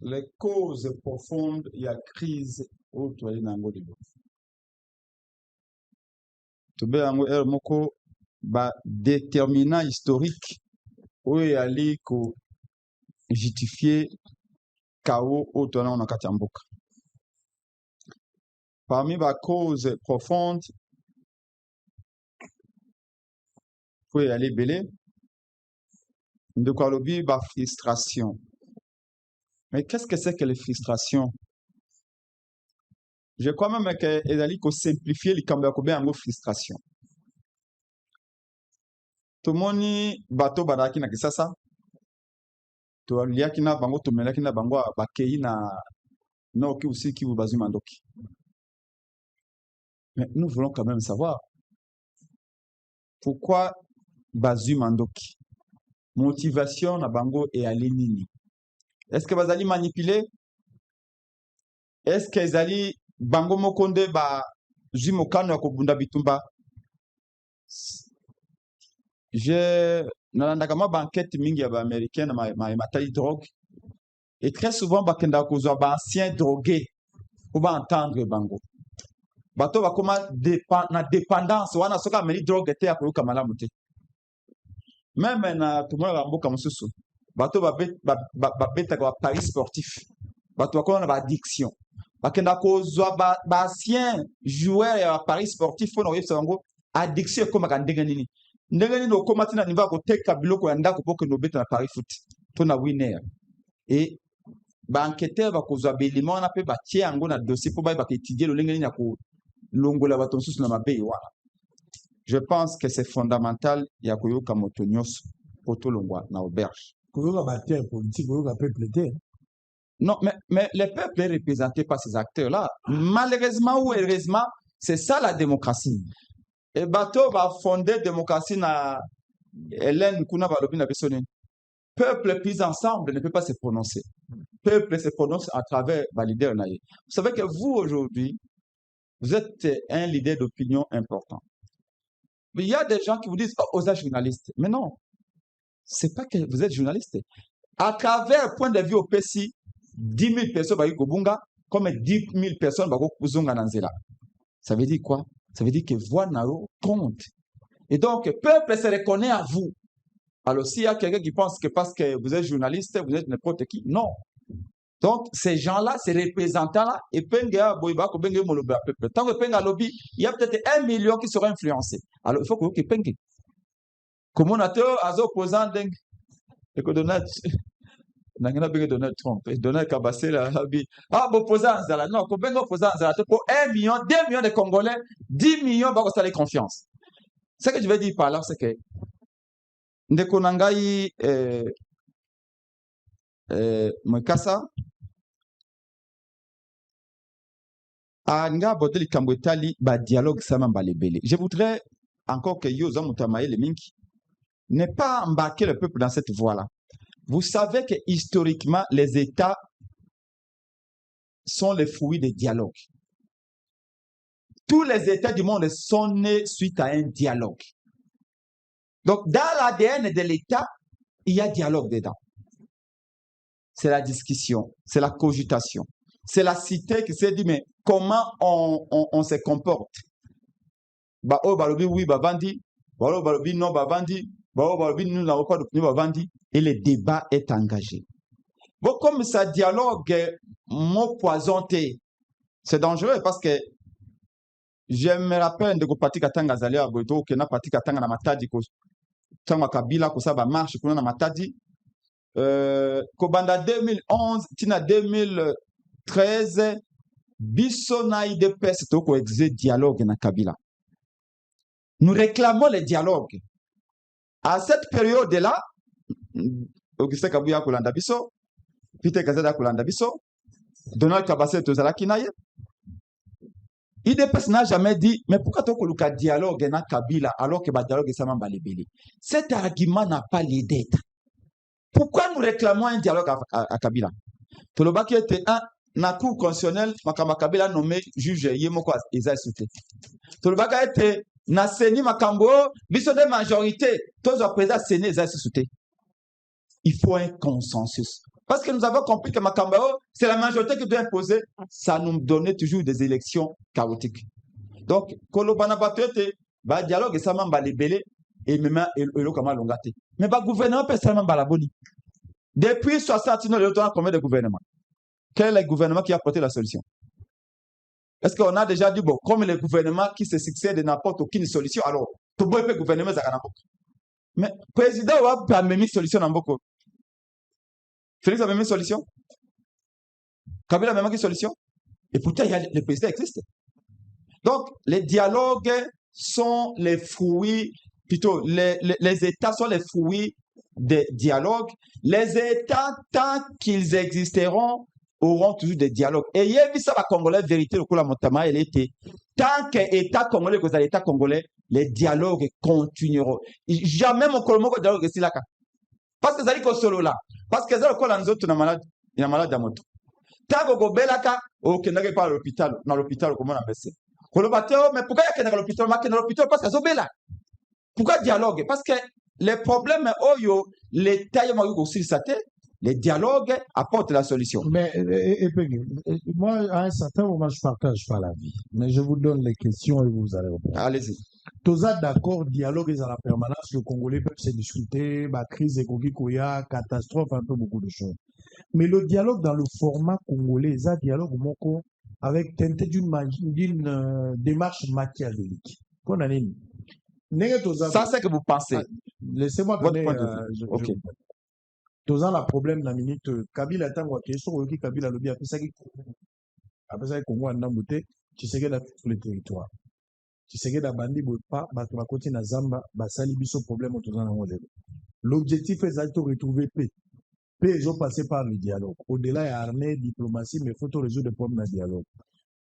Les causes profondes il y a crise au toile nango libo to be ango moko ba déterminant historique oui, ali ko justifier chaos au tournant na katamboka. Parmi les causes profondes, faut y aller belé. De quoi l'objet la frustration. Mais qu'est-ce que c'est que les frustrations? Je crois même que les ko simplifier les cambia ko bien en frustration. Tomoni bato badaki na kisasa to liaki na bango to melaki na bango bakei na noki usiki ubazu mandoki. Mais nous voulons quand même savoir pourquoi bazu mandoki. Motivation na bango et alinini. Est-ce que bazali manipuler? Est-ce que bazali bango mokonde ba jimokano ya kobunda bitumba? Je n'ai banquette mingi ba américaine ma taille drogue et très souvent bakenda kozwa ba ancien drogué pour ba entendre bango bato ba koma na dépendance wana soka ameli drogue te akoluka malamu te même na tumwa ba mboka mususu bato ba beta ba paris sportif bato ba kona ba addiction bakenda kozwa ba ancien joueur ya paris sportif pour no yebisa bango addiction comme ka ndenge nini ndenge no komati na niva ko teka biloko ya ndako pour que no beta na Paris foot to na winner et ba enquêteur ba kozwa beliment na pe ba tie yango na dossier pour ba étudier le lengeni na ko longola bato susu na mabe wala. Je pense que c'est fondamental ya koyoka moto nyos pour to longwa na auberge koyoka ba terre politique koyoka peuple te. Non mais le peuple est représenté par ces acteurs là malheureusement ou heureusement c'est ça la démocratie. Et bateau va fonder démocratie na Hélène Kuna va l'opinion personne. Peuple pris ensemble ne peut pas se prononcer. Peuple se prononce à travers le leader naïe. Vous savez que vous aujourd'hui, vous êtes un leader d'opinion important. Mais il y a des gens qui vous disent oh, vous êtes journaliste. Mais non, c'est pas que vous êtes journaliste. À travers le point de vue au PSI, 10 000 personnes vont Gobunga, comme 10 000 personnes vont Kuzunga Nanzela. Ça veut dire quoi? Ça veut dire que voix nao compte. Et donc, le peuple se reconnaît à vous. Alors, s'il y a quelqu'un qui pense que parce que vous êtes journaliste, vous êtes n'importe qui, non. Donc, ces gens-là, ces représentants-là, et Penga, Boiba, Kobenga, Moloba, peuple. Tant que Penga lobby, il y a peut-être 1 million qui seront influencés. Alors, il faut que Penga. Comme on a tout, à opposant, et que Donald Trump, Donald Kabassé, opposant, non, Kobenga opposant, pour 1 million, 2 millions de Congolais, 10 millions, va installer confiance. Ce que je veux dire par là, c'est que, Ndekonangai, Mwekasa, Anga Bodeli Kambwetali, dialogue Samambalebele. Je voudrais encore que Yoza Moutamae le Minki ne pas embarquer le peuple dans cette voie-là. Vous savez que historiquement, les États sont les fruits des dialogues. Tous les États du monde sont nés suite à un dialogue. Donc, dans l'ADN de l'État, il y a dialogue dedans. C'est la discussion, c'est la cogitation. C'est la cité qui s'est dit, mais comment on se comporte? Bah, oh, balobi, oui, bah, bandi. Bah, oh, balobi, non, bah, bandi. Bah, oh, balobi, nous n'avons pas d'opinion, bah, bandi. Et le débat est engagé. Bon, comme ça dialogue, mot poisonté, c'est dangereux parce que je me rappelle de parti katanga zali à Boito, que na parti katanga na matadi ko tanga kabila ko ça ba marche kuna na matadi. Kobanda 2011 tina 2013 biso na IDPS to ko exé dialogue na Kabila. Nous réclamons le dialogue. À cette période-là, Augustin Kabuya kolanda biso, Peter Kazada kolanda biso, Donald Kabase tozalaki na ye. IDPS n'a jamais dit, mais pourquoi tu as un dialogue avec Kabila alors que le dialogue est sans balébélé? Cet argument n'a pas lieu d'être. Pourquoi nous réclamons un dialogue à Kabila? Tout le baki était un, na cour constitutionnelle, Makamba Kabila nommé juge Yemoko Eza Souté. Tout le baki était, na Seni Makambo, biso de majorité, tous les présidents Seni Eza Souté. Il faut un consensus. Parce que nous avons compris que Makambao, c'est la majorité qui doit imposer, ça nous donnait toujours des élections chaotiques. Donc, Kolobana Batoete, ba dialogue et ça m'a balébélé, et même le Kama Longate. Mais le gouvernement peut seulement balaboni. Depuis 60 ans, il y a combien de gouvernements? Quel est le gouvernement qui a apporté la solution? Est-ce qu'on a déjà dit, bon, comme les gouvernements qui se succèdent de n'importe aucune solution, alors, tout le monde peut gouvernement Zaganaboko. Mais le président a pas même solution dans beaucoup. Félix a même une solution. Kabila a même une solution. Et pourtant, le président existe. Donc, les dialogues sont les fruits, plutôt, les États sont les fruits des dialogues. Les États, tant qu'ils existeront, auront toujours des dialogues. Et il y a vu ça, la Congolais, vérité, le coup, la montama, elle était. Tant que l'État congolais, que l'État congolais, les dialogues continueront. Jamais mon colombo dialogue ici là. Parce que ça dit qu'on solo là. Parce que ça, le col en zone, il y a malade à moto. Tant que vous belaka, ok, n'a pas l'hôpital, dans l'hôpital, comment on a baissé. Mais pourquoi il y a dans l'hôpital, mais dans l'hôpital, parce que ça bela. Pourquoi dialogue? Parce que les problèmes, oh, l'État, il y a aussi sa tête. Les dialogues apportent la solution. Mais, moi, à un certain moment, je partage pas la vie. Mais je vous donne les questions et vous allez répondre. Allez-y. Tous d'accord, dialogue est à la permanence. Le Congolais peut se discuter, crise économique, catastrophe, un peu beaucoup de choses. Mais le dialogue dans le format congolais, c'est un dialogue avec teinté d'une démarche machiavélique. Ça, c'est que vous pensez. Laissez-moi donner. Ok. Tous la problème la minute Kabila tango question qui Kabila lobi après ça Congo en Nambuté tu sais que dans tous les territoires tu sais que dans bandi pas bato ba côté na Zamba ba sali biso problème tous en modèle. L'objectif est de retrouver paix. Paix ils ont passé par le dialogue. Au-delà de l'armée, diplomatie, mais il faut résoudre des problèmes dans le dialogue.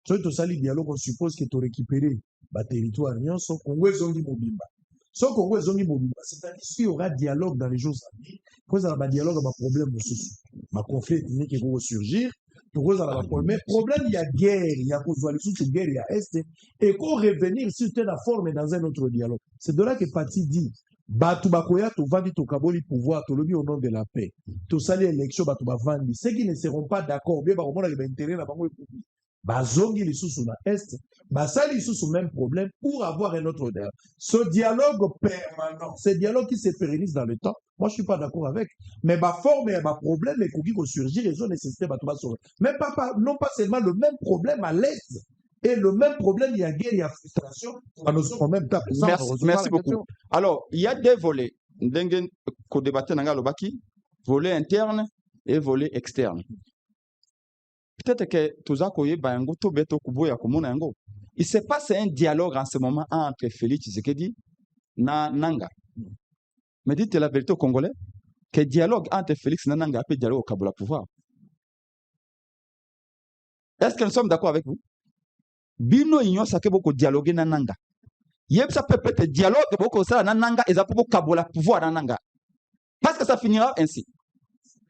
So to sali dialogue on suppose que tu récupérer ba territoire nyonso Congo ezongi mobimba. So Congo ezongi mobimba, c'est-à-dire qu'il y aura dialogue dans les jours à venir. Quand il y a dialogue, il y a problème de conflit ethnique qui va surgir. Mais problème, il y a guerre, il y a guerre, il y a Est. Et qu'on revenir sur la forme dans un autre dialogue. C'est de là que Pati dit, Batu Bakoya, tu vas dire au Kaboli pouvoir, tu le dis au nom de la paix. Tu sali élection, Batu Bavandi. Ceux qui ne seront pas d'accord, bien, on a intérêt à Bazongi les sous na Est, Basali les sous même problème pour avoir un autre dialogue. Ce dialogue permanent, ce dialogue qui se pérennise dans le temps, moi je suis pas d'accord avec, mais ma forme et ma problème est qu'il surgir et ont nécessité mais non pas seulement le même problème à l'Est, et le même problème, il y a guerre, il y a frustration, en même temps. Merci beaucoup. Alors, il y a des volets, volet interne et volet externe. Peut-être que il se passe un dialogue en ce moment entre Félix Tshisekedi et Nanga. Mais dites la vérité aux Congolais, que le dialogue entre Félix et Nanga peut dialogue au Kabula pouvoir. Est-ce que nous sommes d'accord avec vous? Bino Ignon Sake beaucoup dialoguer na Nanga. Yeb ça peut être dialogue beaucoup ça na Nanga et ça peut beaucoup Kabula pouvoir na Nanga. Parce que ça finira ainsi.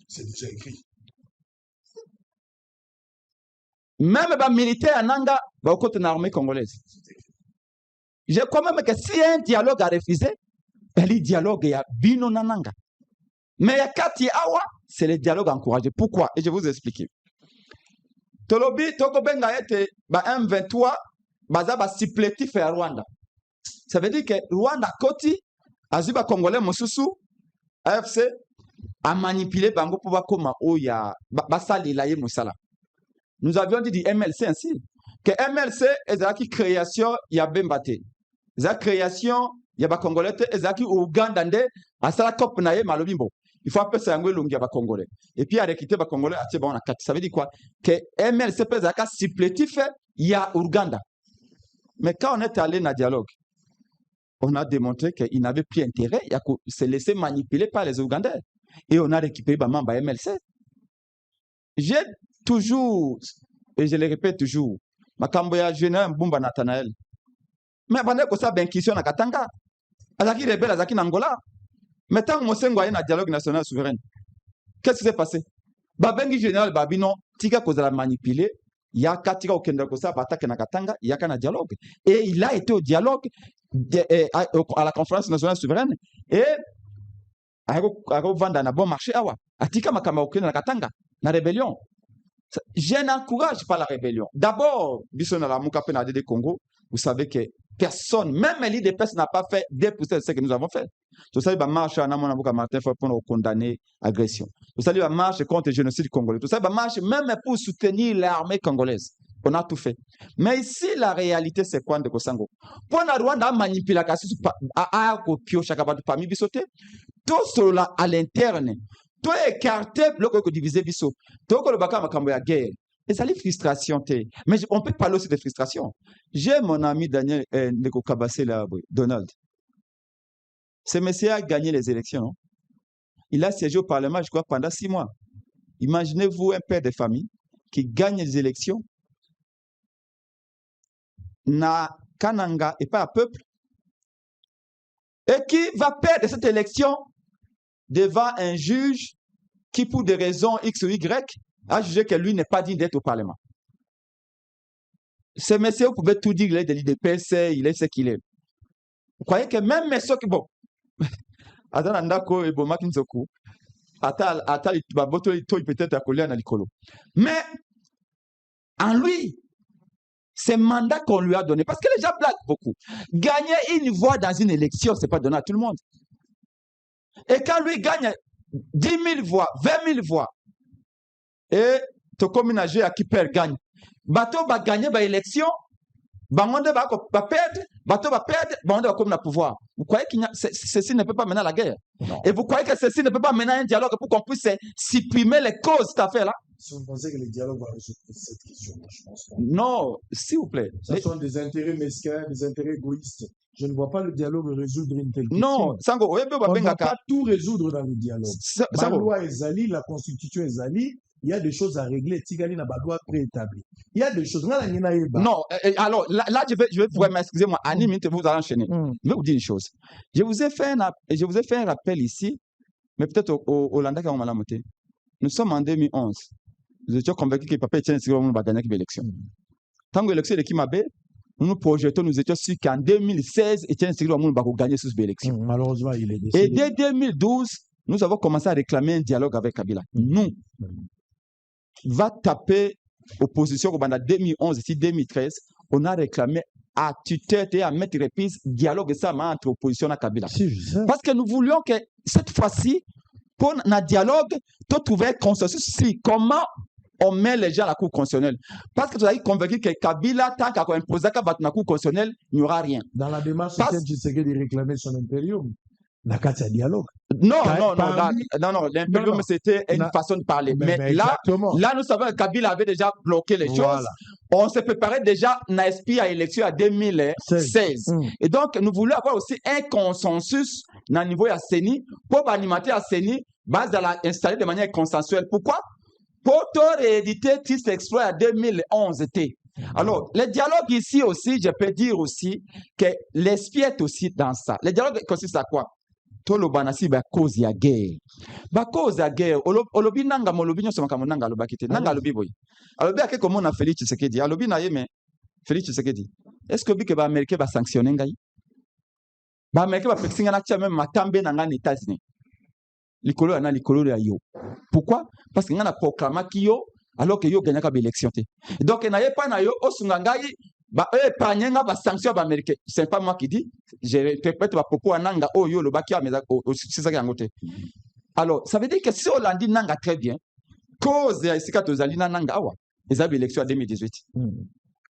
C'est déjà écrit. Même les militaires à Nanga, au côté de l'armée congolaise. Je crois même que si un dialogue a refusé, le dialogue ya bino nananga. Mais ya kati awa, c'est le dialogue encouragé. Pourquoi? Et je vais vous expliquer. Tolobi, toko benga ete, ba M23, baza ba supplétif ya Rwanda. Ça veut dire que Rwanda koti, azuba Congolais mosusu, AFC, a manipulé bango pour bakoma oya, basali la ye musala. Nous avions dit du MLC ainsi, que MLC est qui création ya Bembate. La création ya ba Congolais ezaki Ouganda nde asala cop na ye malobimbo. Il faut appeler ça un longi ya ba Congolais. Et puis à quitter ba Congolais atie ba on a 4. Ça veut dire quoi? Que MLC peut zaka supplétif ya Ouganda. Mais quand on est allé dans le dialogue, on a démontré qu'il n'avait plus intérêt à se laisser manipuler par les Ougandais. Et on a récupéré les membres MLC. J'ai toujours, et je le répète toujours, ma camboya général Mbumba Nathanaël. Mais pendant que ça, ben question na Katanga, Azaki rebelle, Azaki Nangola. Mais tant que Mosengo a un dialogue national souverain, qu'est-ce qui s'est passé? Babengi général Babino, Tika Kozala manipulé, Yaka Tika Okenda Kosa, Batake na Katanga, Yaka na dialogue. Et il a été au dialogue à la conférence nationale souveraine et à vendre un bon marché. Atika Makama Okenda na Katanga, na rébellion. Je n'encourage pas la rébellion. D'abord, Bissonala Moukapena de Congo, vous savez que personne, même l'IDPS n'a pas fait 2% de ce que nous avons fait. Tout ça, il va marcher en amont de Martin pour condamner l'agression. Tout ça, il va marcher contre le génocide congolais. Tout ça, il va marcher même pour soutenir l'armée congolaise. On a tout fait. Mais ici, la réalité, c'est quoi de Kosango? Pour la Rwanda, manipuler la casse à Pio Chakabatu parmi Bissoté, tout cela à l'interne, tout écarté, bloqué que divisé Bisso, tout le baka makambo ya guerre. Et ça, les frustrations, mais on peut parler aussi de frustration. J'ai mon ami Daniel Ndeko Kabassé là, Donald. Ce monsieur a gagné les élections. Non? Il a siégé au Parlement, je crois, pendant 6 mois. Imaginez-vous un père de famille qui gagne les élections, na Kananga et pas un peuple, et qui va perdre cette élection devant un juge qui, pour des raisons X ou Y, a jugé que lui n'est pas digne d'être au Parlement. Ce monsieur, vous pouvez tout dire, il est de l'IDPS, il est ce qu'il est. Vous croyez que même monsieur qui, bon, Adanandako et Bomakinzoku, peut-être à coller à Nalikolo. Mais, en lui, c'est un mandat qu'on lui a donné, parce que les gens blaguent beaucoup. Gagner une voix dans une élection, ce n'est pas donné à tout le monde. Et quand lui gagne 10 000 voix, 20 000 voix, et ton communagé à qui perd gagne. Bateau va gagner par élection, Bamonde va perdre, Bateau va perdre, Bamonde va comme le pouvoir. Vous croyez que ceci ne peut pas mener à la guerre? Non. Et vous croyez que ceci ne peut pas mener à un dialogue pour qu'on puisse supprimer les causes de cette affaire-là? Si vous pensez que le dialogue va résoudre cette question, je pense pas. Non, s'il vous plaît. Ce sont des intérêts mesquins, des intérêts égoïstes. Je ne vois pas le dialogue résoudre une telle question. Non, Sango, on ne va pas tout résoudre dans le dialogue. La loi est Zali, la constitution est Zali. Il y a des choses à régler. Tigali n'a pas de loi préétablie. Il y a des choses. Non, alors là, je vais vraiment, excusez-moi, à 10 minutes, vous allez enchaîner. Je vais vous dire une chose. Je vous ai fait un rappel ici, mais peut-être au Hollande qui a malamoté. Nous sommes en 2011. Nous étions convaincus que Papa Etienne Tshisekedi va gagner l'élection. Tant que l'élection de Kimabé, nous projetons, nous étions sûrs qu'en 2016, Etienne Tshisekedi va gagner cette élection. Malheureusement, il est décédé. Et dès 2012, nous avons commencé à réclamer un dialogue avec Kabila. Nous, va taper opposition pendant 2011 et 2013, on a réclamé à tutelle et à mettre reprise dialogue entre opposition et Kabila. Si, parce que nous voulions que cette fois-ci, pour un dialogue, tu trouver consensus sur comment on met les gens à la Cour constitutionnelle. Parce que tu as convaincu que Kabila, tant qu'on impose la Cour constitutionnelle, il n'y aura rien. Dans la démarche, c'est de réclamer son impérium. La carte à dialogue. Non, l'impérium, c'était une façon de parler. Mais là, nous savons que Kabila avait déjà bloqué les choses. On s'est préparé déjà à l'élection à 2016. Et donc, nous voulions avoir aussi un consensus dans le niveau de la CENI pour alimenter la CENI, base à l'installer de manière consensuelle. Pourquoi? Pour rééditer TIS Exploit à 2011. Alors, le dialogue ici aussi, je peux dire aussi que l'esprit est aussi dans ça. Le dialogue consiste à quoi? Tolo banasi ba cause ya guerre. Ba cause ya guerre. Olobi nanga molobi nyo somaka monanga alobakite. Nanga alobi boy. Alobi ake komo na Félix Tshisekedi. Alobi na yeme Félix Tshisekedi. Est-ce que bi ke ba américain va sanctionner ngai? ba Américain ba pexinga na tia même matambe na ngana États-Unis. Likolo na likolo ya yo. Pourquoi? Parce que ngana proclama ki yo alors que yo gagnaka ba élection te. Donc na ye pa na yo osunga ngai ba panyenga ba sanction ba Américain. C'est pas moi qui dis, je répète ba propos ananga o yo lo baki ameza c'est ça yango te. Alors, ça veut dire que si on l'a dit nanga très bien, cause ya isika tozali na nanga awa, les élections en 2018.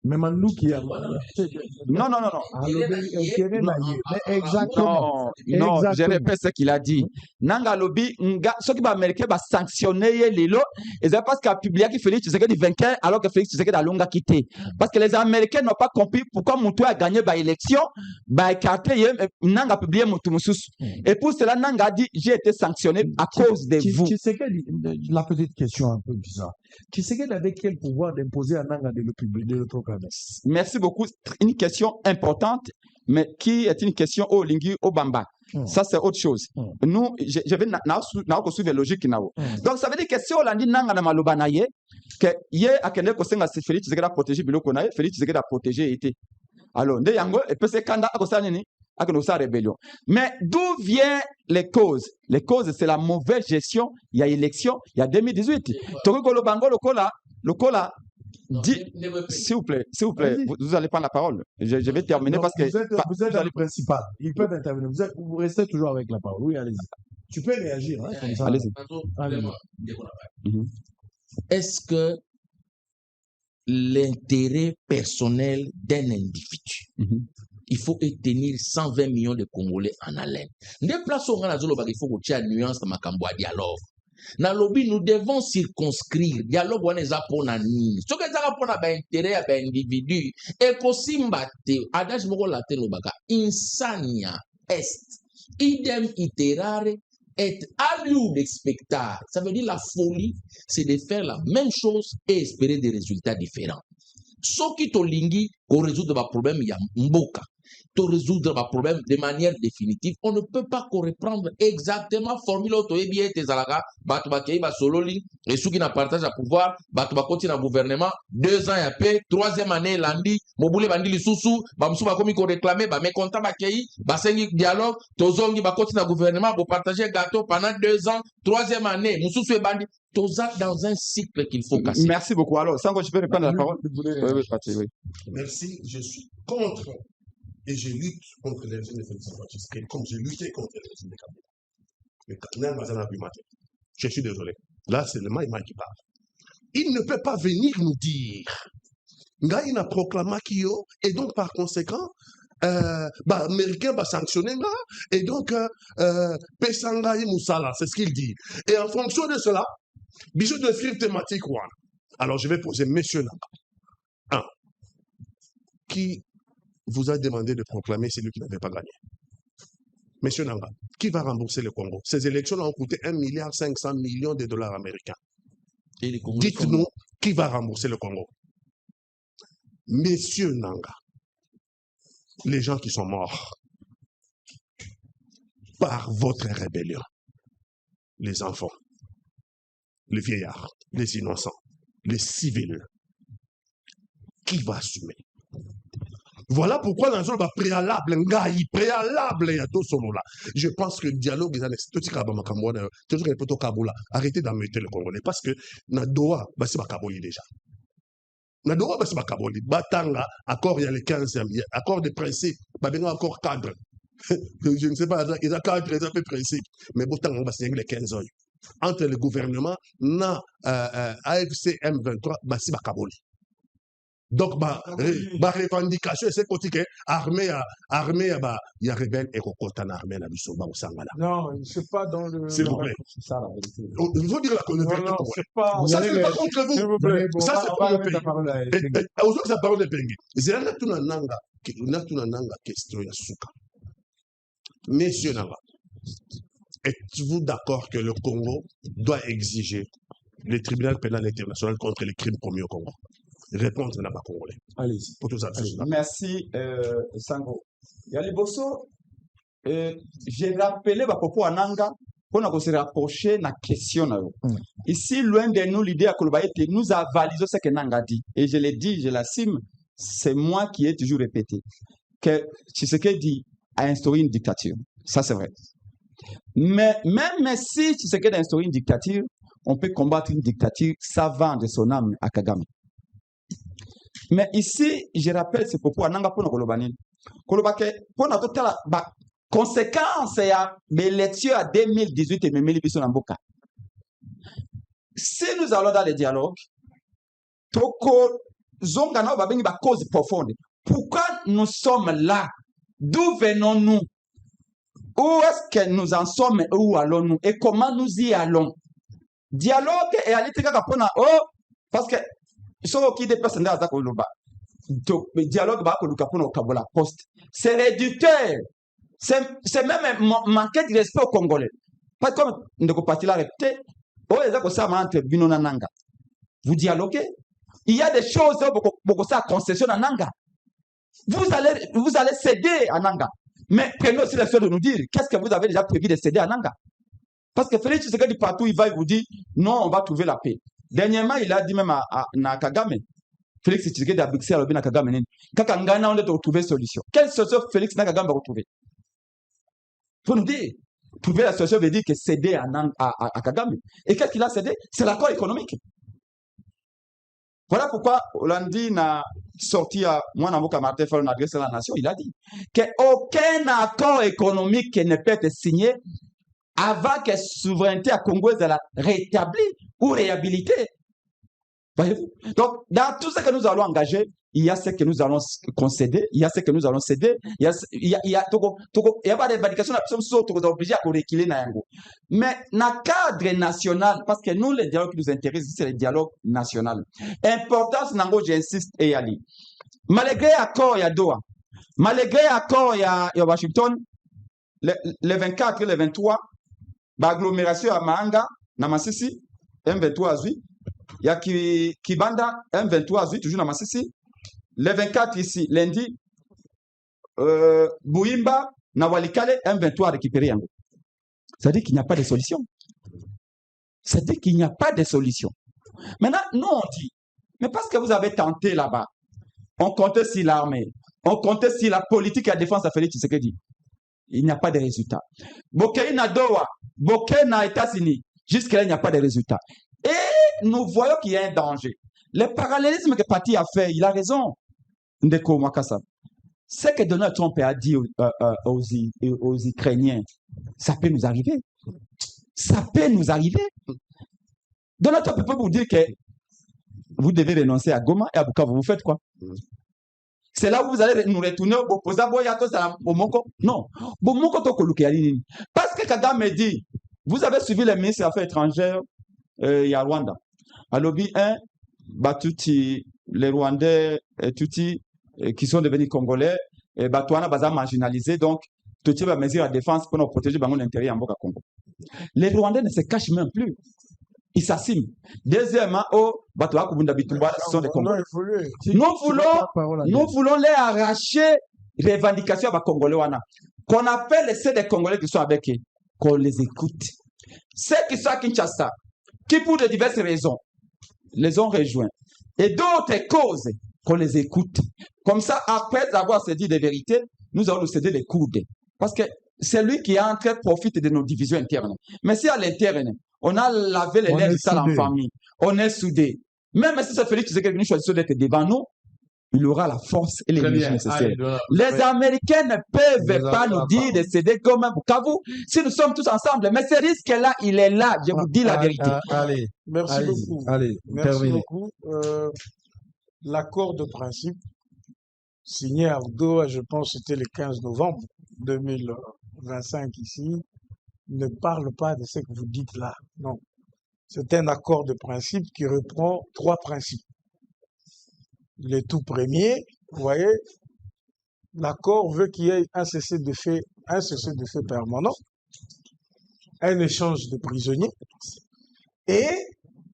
Mais Mandou qui a... Non. Exactement. Non, je répète ce qu'il a dit. Nanga lobby, ceux qui va américain va sanctionner les lots, et c'est parce qu'il a publié que Félix Tshisekedi vainqueur, alors que Félix Tshisekedi a longa quitté. Parce que les Américains n'ont pas compris pourquoi Moutou a gagné par élection, bah écarté, Nanga a publié Moutou Moussous. Et pour cela, Nanga a dit, j'ai été sanctionné à cause de vous. Tshisekedi, la petite question un peu bizarre. Tshisekedi avait quel pouvoir d'imposer à Nanga de le publier, de le proclamer? Merci beaucoup. Une question importante, mais qui est une question au Lingui, au Bamba. Ça, c'est autre chose. Nous, je vais suivre la logique. Donc, ça veut dire que si on a dit Nanga na malobanaye, que hier, à Kende Kosenga, c'est Félix Tshisekedi a protégé Bilokonaye, Félix Tshisekedi a protégé été. Alors, de Yango, et puis c'est Kanda à Kosanini, à Konosa rébellion. Mais d'où viennent les causes? Les causes, c'est la mauvaise gestion. Il y a élection, il y a 2018. Toko Lobango, le Kola, s'il vous plaît, vous allez prendre la parole. Je vais terminer non, parce que... Vous êtes le principal. Il peut intervenir. Vous restez toujours avec la parole. Oui, allez-y. Tu peux réagir. Hein, comme ça. Allez-y. Est-ce que l'intérêt personnel d'un individu, il faut tenir 120 millions de Congolais en haleine? Il faut que tu nuance dans ma dialogue. Na lobby, nous devons circonscrire dialogue on est pour nani ce que ça pour intérêt à individu et kosimbate adage moko la telobaka insania est idem iterare et aliud expectar. Ça veut dire la folie c'est de faire la même chose et espérer des résultats différents. Ce qui tolingi pour résoudre le problème il y a mboka pour résoudre le problème de manière définitive. On ne peut pas reprendre exactement formule autoébie tes alaga, batubakei basololi, et ceux qui n'a partagé à pouvoir, batubakoti na gouvernement, 2 ans après, 3e année, lundi, moboule bandi lisusu, bamsou bakomi ko réclamer, ba mécontent bakei, basengi dialogue, tozongi bakoti na gouvernement, pour partager gâteau pendant 2 ans, 3e année, moussousou et bandi, toza dans un cycle qu'il faut casser. Merci beaucoup. Alors, Sango, je peux répondre à la parole? Oui. Merci, je suis contre. Et je lutte contre les jeunes de Félix Tshisekedi, comme j'ai lutté contre les jeunes de Kabila. Je suis désolé. Là, c'est le Maïma qui parle. Il ne peut pas venir nous dire il a proclamé Kyo, et donc par conséquent, Américain va sanctionner et donc Pesanga Moussala, c'est ce qu'il dit. Et en fonction de cela, bijou de faire thématique. Alors je vais poser messieurs là. Qui vous a demandé de proclamer celui qui n'avait pas gagné? Monsieur Nanga, qui va rembourser le Congo? Ces élections ont coûté 1,5 milliard de dollars américains. Dites-nous, qui va rembourser le Congo? Monsieur Nanga, les gens qui sont morts par votre rébellion, les enfants, les vieillards, les innocents, les civils, qui va assumer? Voilà pourquoi dans le préalable, préalable, il y a tout solo là. Je pense que le dialogue est arrêtez d'embêter le Congolais parce que Nadoa, c'est Bakaboli déjà. Nadoa, c'est Bakaboli. Batanga, accord, il y a les 15e, accord de principe, accord cadre. Je ne sais pas, il y a cadre, il y a peu principe. Mais Batanga, c'est les 15 ans. Entre le gouvernement, AFC M23, c'est Bakaboli. Donc, ma revendication, c'est que l'armée, il y a rebelle et qu'on compte en armée, la mission, non, c'est pas dans le. S'il vous plaît. Il faut dire la connexion. Non, c'est pas. Ça, c'est pas contre vous. Ça, c'est pour le pays. Aujourd'hui, ça parle de Bengi. C'est là tout un nanga question ya souka. Messieurs Nanga, êtes-vous d'accord que le Congo doit exiger le tribunal pénal international contre les crimes commis au Congo? Réponse n'a pas congolais. Allez-y. Pour tous ça. Merci, Sango. Yaliboso, j'ai rappelé ma propos à Nanga pour se rapprocher de la question. Ici, loin de nous, l'idée à Kolobaïte nous a validé ce que Nanga dit. Et je l'ai dit, je l'assume, c'est moi qui ai toujours répété. Que Tshisekedi à instaurer une dictature. Ça, c'est vrai. Mais même si Tshisekedi a instauré une dictature, on peut combattre une dictature sans vendre son âme à Kagame. Mais ici, je rappelle ces propos à Nanga Pona Kolobani. Kolobake, Pona Totala, conséquence à l'élection à 2018 et Memeli Bissonamboka. Si nous allons dans les dialogues, Toko Zongana va venir à cause profonde. Pourquoi nous sommes là? D'où venons-nous? Où est-ce que nous en sommes? Où allons-nous? Et comment nous y allons? Dialogue et aller parce que ceux qui dépassent dans le dialogue c'est réducteur. C'est même manquer de respect aux Congolais. Pas comme ne peut pas la répéter. Vous dialoguez. Il y a des choses beaucoup ça concession à Nanga. Vous allez céder à Nanga. Mais prenez aussi le fait de nous dire qu'est-ce que vous avez déjà prévu de céder à Nanga. Parce que Félix Tshisekedi partout, il va vous dire non, on va trouver la paix. Dernièrement, il a dit même à Kagame, Félix Tshisekedi a bixé à l'objet Kagame. Kakangana, on doit retrouver solution. Quelle solution Félix Kagame va retrouver? Il faut nous dire. Trouver la solution veut dire que céder à Kagame. Et qu'est-ce qu'il a cédé? C'est l'accord économique. Voilà pourquoi Hollandi n'a sorti à moi, Namboka Martin, faire une adresse à la nation. Il a dit qu'aucun accord économique ne peut être signé avant que la souveraineté à Congo soit rétablie ou réhabilitée. Voyez-vous? Donc, dans tout ce que nous allons engager, il y a ce que nous allons concéder, il y a ce que nous allons céder, il y a pas d'évaluation, nous sommes obligés à reculer. Mais dans le cadre national, parce que nous, les dialogues qui nous intéressent, c'est le dialogue national. Importance, j'insiste, et Ali. Malgré l'accord, il y a Doha. Malgré l'accord, il y a Washington, le 24 et le 23, l'agglomération à Mahanga, Namasisi, M23 à Zui. Il y a Kibanda, M23 à Zui, toujours Namasisi. Le 24 ici, lundi, Bouimba, Nawalikale, M23 à récupérer Yango. Ça dit qu'il n'y a pas de solution. Ça dit qu'il n'y a pas de solution. Maintenant, nous on dit, mais parce que vous avez tenté là-bas, on comptait sur l'armée, on comptait sur la politique et la défense à Félix Tshisekedi. Il n'y a pas de résultat. Bokeh na Doha, Bokeh na États-Unis, jusque-là, il n'y a pas de résultat. Et nous voyons qu'il y a un danger. Le parallélisme que Pati a fait, il a raison. Ndeko Mwakasa. Ce que Donald Trump a dit aux Ukrainiens, ça peut nous arriver. Ça peut nous arriver. Donald Trump peut vous dire que vous devez renoncer à Goma et à Bukavu. Vous faites quoi? C'est là où vous allez nous retourner au Moko. Non. Parce que Kagame dit, vous avez suivi les ministres des Affaires étrangères, il y a Rwanda. À lobby 1, Batuti, les Rwandais, Tuti, qui sont devenus Congolais, Batouana Baza marginalisé, donc, Tuti va mesure la défense pour nous protéger l'intérieur en Congo. Les Rwandais ne se cachent même plus. Ils s'assument. Deuxièmement, Batouana Kubunda Bitumba sont des Congolais. Nous voulons les arracher les revendications à Congolais. Qu'on appelle ceux des Congolais qui sont avec eux, qu'on les écoute. Ceux qui sont à Kinshasa, qui pour de diverses raisons, les ont rejoints. Et d'autres causes, qu'on les écoute. Comme ça, après avoir cédé des vérités, nous allons nous céder les coudes. Parce que c'est lui qui est en train de profiter de nos divisions internes. Mais si à l'interne, on a lavé les lèvres sales en famille, on est soudés. Même si c'est Félix Tshisekedi qui choisit d'être devant nous, il aura la force et l'énergie nécessaires. Les Américains ne peuvent pas nous dire de céder comme un Bukavu si nous sommes tous ensemble. Mais ce risque-là, il est là. Je vous dis la vérité. Allez, merci beaucoup. Allez, merci beaucoup. L'accord de principe signé à Doha, je pense que c'était le 15 novembre 2025 ici, ne parle pas de ce que vous dites là. Non. C'est un accord de principe qui reprend 3 principes. Le tout premier, vous voyez, l'accord veut qu'il y ait un cessez-le-feu permanent, un échange de prisonniers, et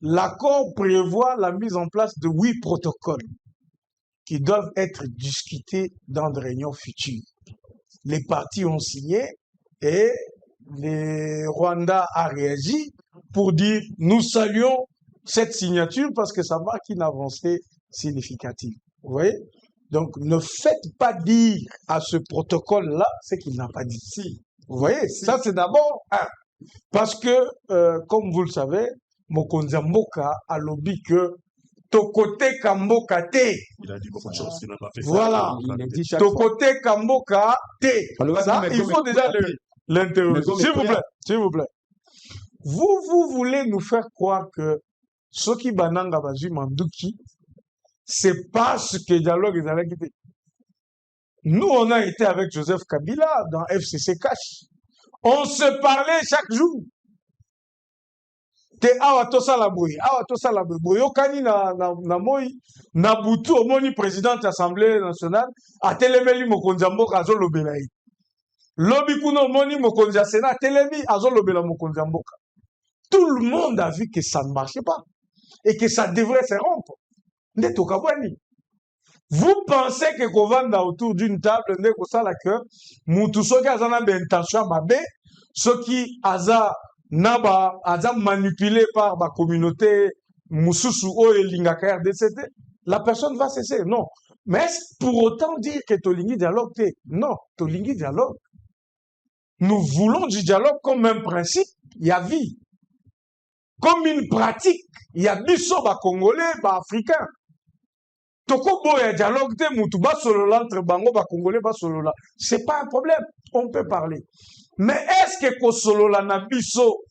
l'accord prévoit la mise en place de 8 protocoles qui doivent être discutés dans des réunions futures. Les partis ont signé et le Rwanda a réagi pour dire nous saluons cette signature parce que ça marque une avancée significative. Vous voyez? Donc, ne faites pas dire à ce protocole-là ce qu'il n'a pas dit. Si. Vous voyez, ça c'est d'abord un. Parce que, comme vous le savez, Mokonzi Mboka a lobby que Tokote Kamboka te. Il a dit beaucoup de choses, il n'a pas fait Voilà. ça. Il le dit chaque fois. Tokote Kamboka te. Ça, Mais il comme faut il déjà faut- l'interroger. Mais comme S'il il vous faut- plaît, s'il vous plaît. Vous voulez nous faire croire que ce qui bananga bazui manduki, c'est parce que dialogue est allé quitter. Nous, on a été avec Joseph Kabila dans FCC Cash. On se parlait chaque jour. Te awa tosala boye, awa tosala boye. Boyokani na moi, na butu omoni président de l'Assemblée nationale, atelemeli mokonzi mboka azolobela ye. Lobi kuna omoni mokonzi ya Sénat, atelemi azolobela mokonzi mboka. Tout le monde a vu que ça ne marchait pas et que ça devrait se rompre. Nde tokabwani. Vous pensez que Kovanda autour d'une table, nde kosala que mutu soki aza na intention mabe, soki aza naba aza manipulé par la communauté mususu o elingaka RDCT, la personne va cesser. Non. Mais est-ce pour autant dire que tolingi dialogue te? Non, tolingi dialogue. Nous voulons du dialogue comme un principe, il y a vie. Comme une pratique, il y a biso ba Congolais, ba Africains. Toko boya dialogue te mutu ba solola entre bango ba Congolais ba solola. C'est pas un problème, on peut parler. Mais est-ce que ko solola na biso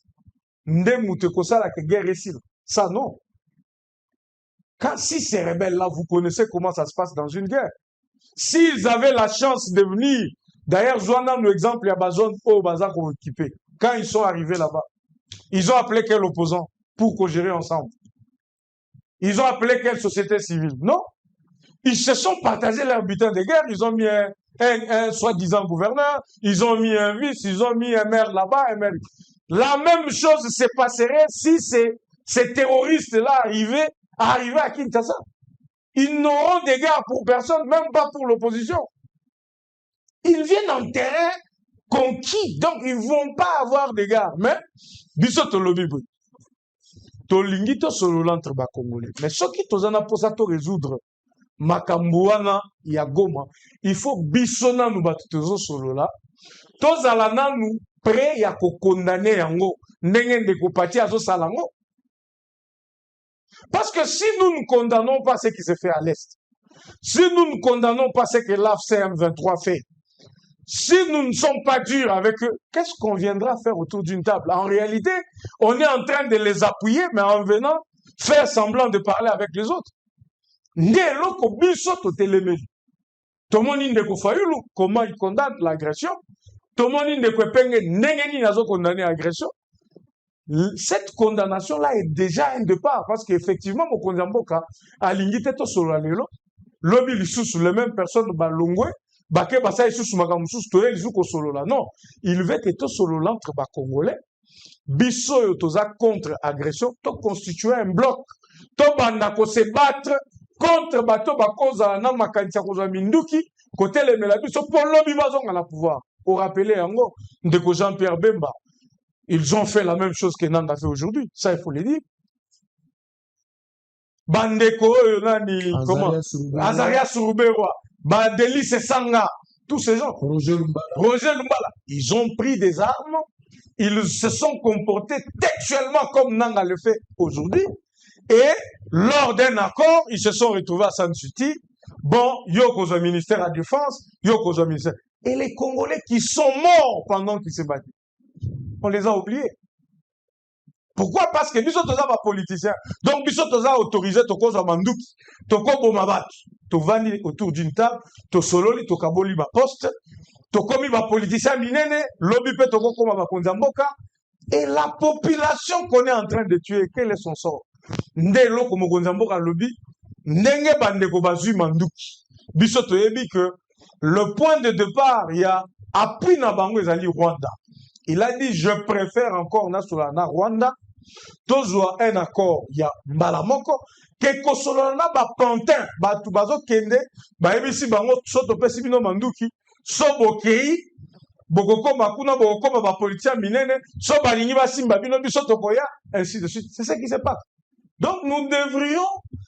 nde mutu ko sala ke guerre ici? Ça non. Quand si ces rebelles là, vous connaissez comment ça se passe dans une guerre. S'ils avaient la chance de venir, d'ailleurs, je donne un exemple, il y a zone au bazar qu'on occupé. Quand ils sont arrivés là-bas, ils ont appelé quel opposant pour co-gérer ensemble? Ils ont appelé quelle société civile? Non. Ils se sont partagés leur butin de guerre. Ils ont mis un soi-disant gouverneur, ils ont mis un vice, ils ont mis un maire là-bas, un maire. La même chose se passerait si ces terroristes-là arrivaient à Kinshasa. Ils n'auront des guerres pour personne, même pas pour l'opposition. Ils viennent en terrain conquis, donc ils ne vont pas avoir de guerre. Mais, biso to lobi boy. To lingi to solo entre ba Congolais. Mais ce qui tozana pour ça to résoudre makambuana ya Goma, il faut bisona nous batu tozo solo là. Tozala nanu prêt ya ko condamner yango ndenge ndeko pati azo salango. Parce que si nous ne condamnons pas ce qui se fait à l'Est, si nous ne condamnons pas ce que l'AFC-M23 fait, si nous ne sommes pas durs avec eux, qu'est-ce qu'on viendra faire autour d'une table? En réalité, on est en train de les appuyer, mais en venant faire semblant de parler avec les autres. Comment il condamne l'agression? L'agression. Cette condamnation-là est déjà un départ, parce qu'effectivement, Mokonzi Mboka a l'ingité to solo lelo, lobby lisusu, les mêmes personnes balongwe, bake basa isusu makamususu, tole lisusu solo là. Non, il veut que to solo l'entre ba Congolais, biso yo toza contre agression, to constituer un bloc, to banda ko se battre contre bato bakoza na makanisa koza minduki, côté les melabiso, pour lobby bazonga na pouvoir. Au rappeler yango, ndeko Jean-Pierre Bemba, ils ont fait la même chose que Nanda fait aujourd'hui. Ça, il faut le dire. Bandeko, comment? Azaria Suruberwa, Bandeli Sanga, tous ces gens. Roger Lumbala. Ils ont pris des armes, ils se sont comportés textuellement comme Nanga le fait aujourd'hui. Et lors d'un accord, ils se sont retrouvés à San-Suti. Bon, Yoko au ministère de la Défense, Yoko au ministère. Et les Congolais qui sont morts pendant qu'ils se battaient. On les a oubliés. Pourquoi? Parce que nous sommes pas politiciens. Donc, nous sommes autorisés, to cause mandouki, to kobo mabat, to vani autour d'une table, to sololi, to kaboli ba poste, to komi ba politicien minene, lobby pe to koko ma konzamboka. Et la population qu'on est en train de tuer, quel est son sort? Nde loko mo konzamboka lobby, ndenge bande ko bazui mandouki. Biso to yebi que le point de départ, il y a appui na bango ezali Rwanda. Il a dit, je préfère encore na Rwanda, tozwa un accord, il y a Mbalamoko, que kosolana ba pantin, ba tubazo kende, ba ebisi bango soto pesi bino manduki, so bokei, bokoko makuna, bokoko ba politicien minene, so balingi ba simba bino biso tokoya, ainsi de suite. C'est ce qui se passe. Donc nous devrions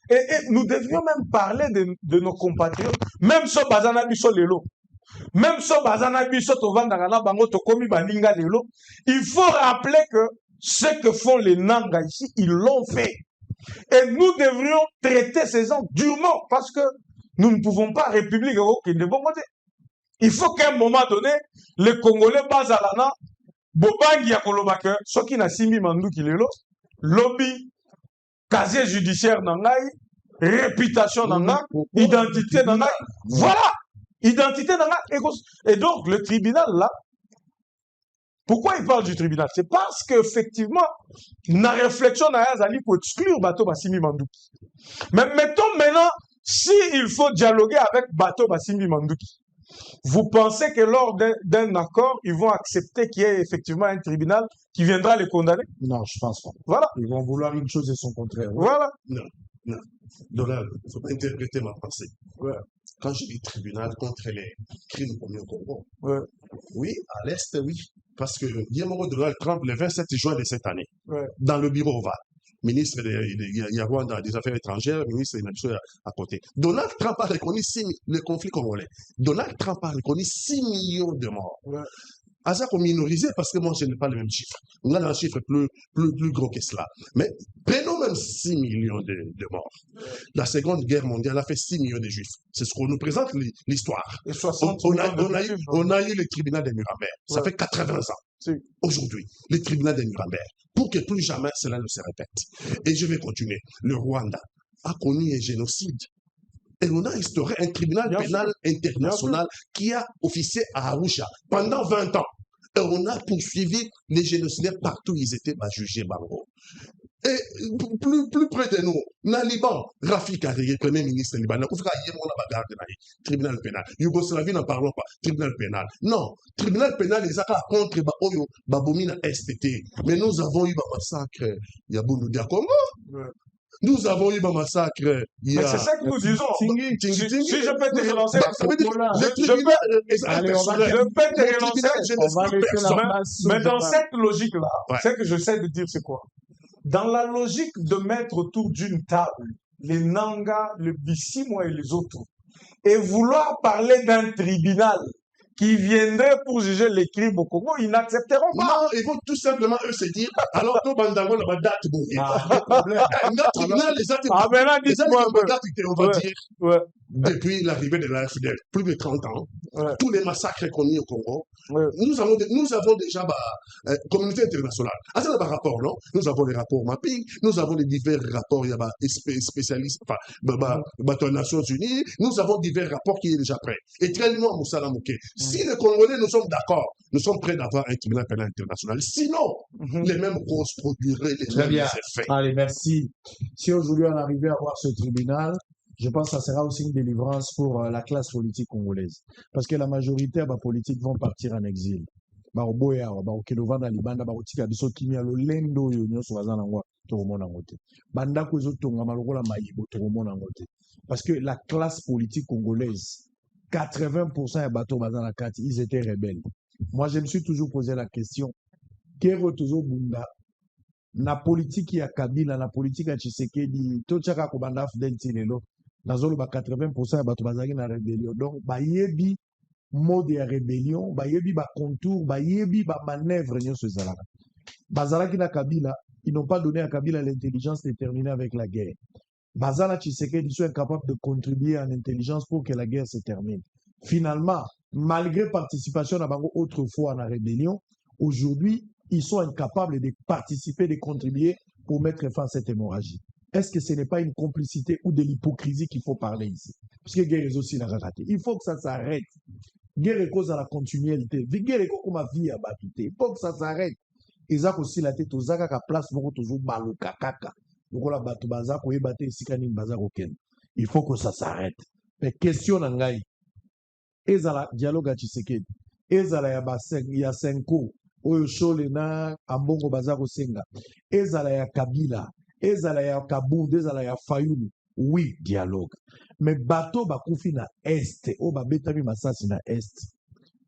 Et nous devrions même parler de nos compatriotes, même sur Bazana Biso Lelo. Même sur Bazana Biso Tovandagana Bango Tokomi Baninga Lelo. Il faut rappeler que ce que font les Nanga ici, ils l'ont fait. Et nous devrions traiter ces gens durement parce que nous ne pouvons pas, République qui de bon côté. Il faut qu'à un moment donné, les Congolais Bazalana, Bobangi Yakolobake, ceux qui n'a simi Mandou qui Lelo, lobby, casier judiciaire Nangaï, réputation Nangaï, identité Nangaï. Voilà! Identité Nangaï. Et donc, le tribunal là, pourquoi il parle du tribunal? C'est parce qu'effectivement, la réflexion n'a rien pour exclure Bato Bassimi Mandouki. Mais mettons maintenant, s'il faut dialoguer avec Bato Bassimi Mandouki, vous pensez que lors d'un accord, ils vont accepter qu'il y ait effectivement un tribunal qui viendra les condamner? Non, je pense pas. Voilà. Ils vont vouloir une chose et son contraire. Voilà. Non, non. Donald, il faut interpréter ma pensée. Ouais. Quand je dis tribunal contre les crimes commis au Congo, Ouais. oui, à l'Est, oui. Parce que Donald Trump, le 27 juin de cette année, Ouais. dans le bureau ovale, ministre de Rwanda des Affaires étrangères, ministre de à côté. Donald Trump a reconnu le conflit congolais. Donald Trump a reconnu 6 millions de morts. Ouais. Asa qu'on minorisé parce que moi je n'ai pas le même chiffre. On a un chiffre plus gros que cela. Mais prenons même 6 millions de morts. La Seconde Guerre mondiale a fait 6 millions de juifs. C'est ce qu'on nous présente l'histoire. Et 60 On a eu le tribunal de Nuremberg. Ça fait 80 ans. Si. Aujourd'hui, le tribunal de Nuremberg. Pour que plus jamais cela ne se répète. Et je vais continuer. Le Rwanda a connu un génocide. Et on a instauré un tribunal pénal international qui a officié à Arusha pendant 20 ans. Et on a poursuivi les génocidaires partout où ils étaient jugés Bango. Et plus près de nous, dans le Liban, Rafik Hariri, premier ministre libanais, tribunal pénal. Yougoslavie, n'en parlons pas. Tribunal pénal. Non, tribunal pénal, les accords contre Babomina STT. Mais nous avons eu un massacre, il y a beaucoup de Congo. Nous avons eu un massacre. Mais c'est ça que nous disons. Si je peux te relancer, mais dans cette logique-là, ce que j'essaie de dire, c'est quoi? Dans la logique de mettre autour d'une table les Nanga, le Bissimo et les autres, et vouloir parler d'un tribunal qui viendrait pour juger les crimes au Congo, ils n'accepteront pas. Non, ils vont tout simplement eux se dire, alors que Bandango n'a pas date notre tribunal, les autres, on va dire, depuis l'arrivée de l'AFD, plus de 30 ans, tous les massacres commis au Congo, nous avons déjà communauté internationale. À ça, par rapport, non? Nous avons les rapports mapping, nous avons les divers rapports, il y a des spécialistes, enfin, Nations Unies, nous avons divers rapports qui sont déjà prêts. Et très loin, Moussala Mouké. Si les Congolais, nous sommes d'accord, nous sommes prêts d'avoir un tribunal pénal international. Sinon, les mêmes causes produiraient les mêmes effets. Allez, merci. Si aujourd'hui on arrivait à avoir ce tribunal, je pense que ça sera aussi une délivrance pour la classe politique congolaise. Parce que la majorité des politiques vont partir en exil. Parce que la classe politique congolaise, 80% des bateaux dans la carte, ils étaient rebelles. Moi, je me suis toujours posé la question, la politique ya Kabila, la politique ya Tshisekedi, tout ça ka kobanda Fidel Tinelo, nazolo ba 80% ya bato bazaki na rébellion. Donc bayebi mode ya rébellion, bayebi ba contour, bayebi ba manœuvre nyonso ezalaka. Bazalaki na Kabila, ils n'ont pas donné à Kabila l'intelligence de terminer avec la guerre. Bazala Tshisekedi sont incapables de contribuer en intelligence pour que la guerre se termine. Finalement, malgré participation à Bango autrefois en la rébellion, aujourd'hui, ils sont incapables de participer, de contribuer pour mettre fin à cette hémorragie. Est-ce que ce n'est pas une complicité ou de l'hypocrisie qu'il faut parler ici? Parce que guerre est aussi la raté. Il faut que ça s'arrête. Guerre est cause à la continuité. Guerre est comme ma vie à battuté. Il faut que ça s'arrête. Ils ont aussi la tête aux zaka ka place pour toujours baluka kaka. Donc la batu baza ko yebate sikani baza ko ken. Il faut que ça s'arrête. Mais question nangai. Ezala dialogue à Tshisekedi. Ezala ya baseng ya senko. Oyo shole na ambongo baza ko senga. Ezala ya Kabila. Ezala ya Kabund, ezala ya Fayulu. Oui, dialogue. Mais bateau bakufi na est. O babetami masasi na est.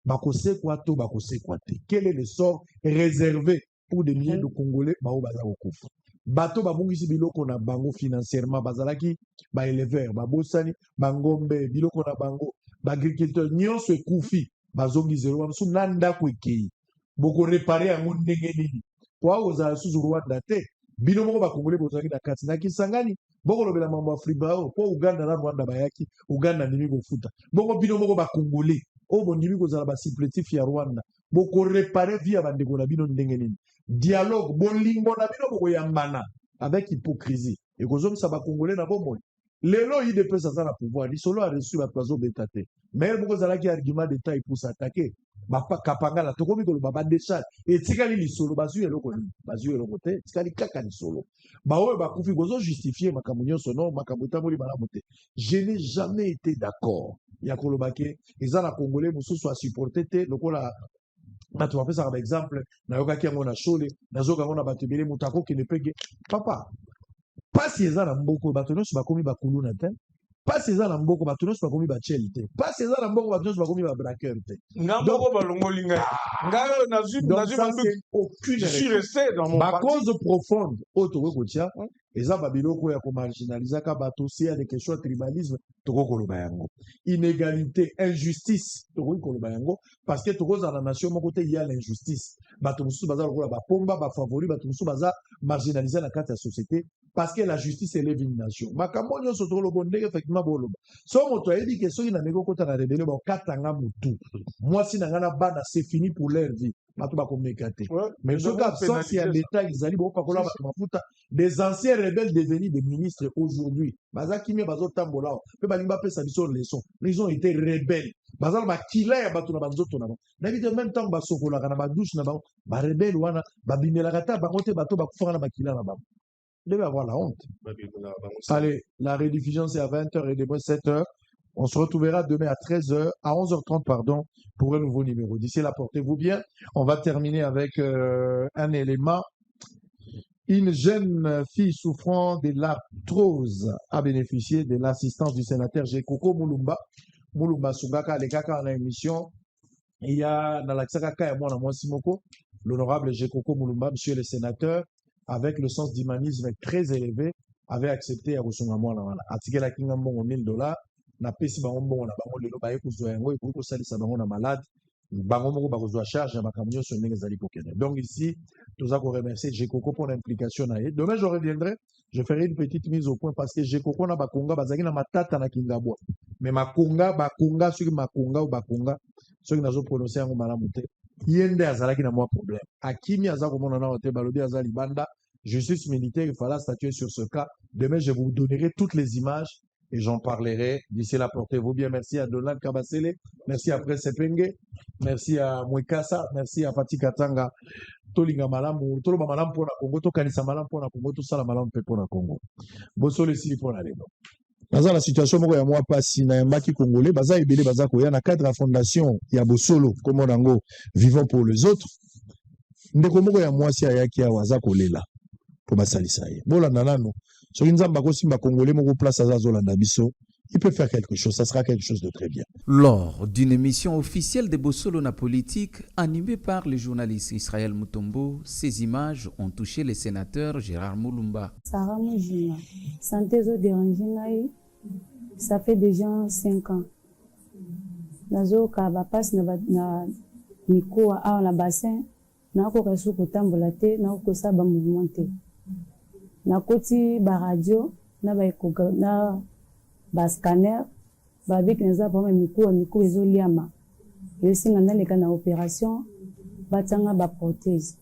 Bakose kwa to bakose kwa te. Quel est le sort réservé pour des milliers de Congolais bao baza ko kufa? bato babungisi biloko na bango financièrement bazalaki ba éleveur babosani bangombe biloko na bango ba agriculteur nyonso ekufi bazongi zero bamusu na ndako ekei boko réparer yango ndenge nini po ozala susu Rwanda te bino moko bakongole bozalaki na kati na Kisangani bokolobela mambo Afrika po Uganda na Rwanda bayaki Uganda ndimi kofuta boko bino moko bakongole o bondimi kozala basimpletif ya Rwanda boko réparer via bandeko na bino ndenge nini dialogue bolingo na bino boko yambana avec hypocrisie et kozomisa bakongole na bomoi lelo IDPS aza na pouvoir lisolo a reçu bato bazobeta te mais boko zalaki argument d'état pour s'attaquer kapangala tokomi koloba badechar etikali lisolo bazwi eloko te etikali kaka lisolo baoyo bakufi kozojustifier makambo nyonso non makambo etamboli malamu te. Je n'ai jamais été d'accord ya koloba ke eza na congolais mosusu asupporte te lokola bato bapesaka baexemple nayokaki yango na shole nazoka yango na bato ebele moto akokende peke papa pasi eza na mboko bato nyonso bakomi bakuluna te pasi eza na mboko bato nyonso bakomi bachel te pasi eza na mboko bato nyonso bakomi babraqueur te nga mboko balongoli ngai ngai oyo nazwi aucune je suis resté dans mon parti cause profonde oyo tokoki kotia eza babiloko ya komarginalizaka bato si ya des questions ya tribalisme tokoki koloba yango inégalité injustice tokoki koloba yango parce que tokozala na nation moko te ya l'injustice bato mosusu baza lokola bapomba bafavori bato mosusu baza marginalisé na kati ya société parce que la justice élève une nation makambo nyonso tokoloba ndenge effectivement boloba so moto ayebi ke soki nameki okota na rebele bakatanga motu mwasi na ngai na bana c'est fini pour leur vie bato bakomeka te mais soki absence ya l'état ezali bokopakola bato mafuta des anciens rebelles devenus des ministres aujourd'hui baza kimia bazotambola awa mpe balingi bapesa biso leçon mais ils ont été rebelles baza na bakila ya bato na banzoto na bango nayebi te même ntango basokolaka na badouche na bango barebele wana babimelaka ta bango te bato bakufaka na bakila na bango devait avoir la honte. Allez, la rediffusion c'est à 20h et demain 7h. On se retrouvera demain à 13h, à 11h30 pardon, pour un nouveau numéro. D'ici là, portez-vous bien. On va terminer avec un élément. Une jeune fille souffrant de l'arthrose a bénéficié de l'assistance du sénateur Jekoko Mulumba. Mulumba Sungaka, les kaka en émission. Il y a dans la Tsakaka et moi, l'honorable Jekoko Mulumba, monsieur le sénateur, avec le sens d'humanisme très élevé, avait accepté à Rosunga Mwana. Article à Kinga Mbongo $1000. Na pesi bango mbongo na bango lelo baye kozwa yango eko kosalisa bango na malade. Bango moko bakozwa charge ya makambo nyonso ndenge ezali kokende. Donc ici, nous avons remercié Jekoko pour l'implication na ye. Demain, je reviendrai. Je ferai une petite mise au point parce que Jekoko na bakonga bazaki na matata na Kingabwa. Mais bakonga, sur makonga ou bakonga, ceux qui n'ont pas prononcé yango malamu te. Yende azalaki na moi problème. Akimi azako mona na hotel balobi azali banda. Justice militaire, il fallait statuer sur ce cas. Demain, je vous donnerai toutes les images et j'en parlerai. D'ici là, portez-vous bien. Merci à Donald Kabasele. Merci à Prince Penge. Merci à Mwekasa. Merci à Fatih Katanga. Tolinga malamu. Toloba malamu pona Congo. Tokanisa malamu pona Congo. Tosala malamu pe pona Congo. Bosole sili pona lelo. Dans la situation moko ya moi pasi na yambaki congolais baza ebele baza koya na cadre ya fondation ya Bosolo comme nango vivant pour les autres. Ndeko moko ya mwasi ayaki ya waza kolela pour basalisa ye. Bolanda nano. Soki nzamba ko simba congolais moko place aza zolanda biso, il peut faire quelque chose, ça sera quelque chose de très bien. Lors d'une émission officielle de Bosolo na politique animée par le journaliste Israël Mutombo, ces images ont touché le sénateur Gérard Mulumba. Sarah Moujina, santé zo déranger ça fait déjà 5 ans. Nazo ka ba passe na miko a na bassin na ko kasu ko tambola te na ko sa ba mouvementer. Na koti ba radio na ba ko na ba scanner ba avec nza pa miko ezoliama. Yesinga na leka na opération batanga ba prothèse.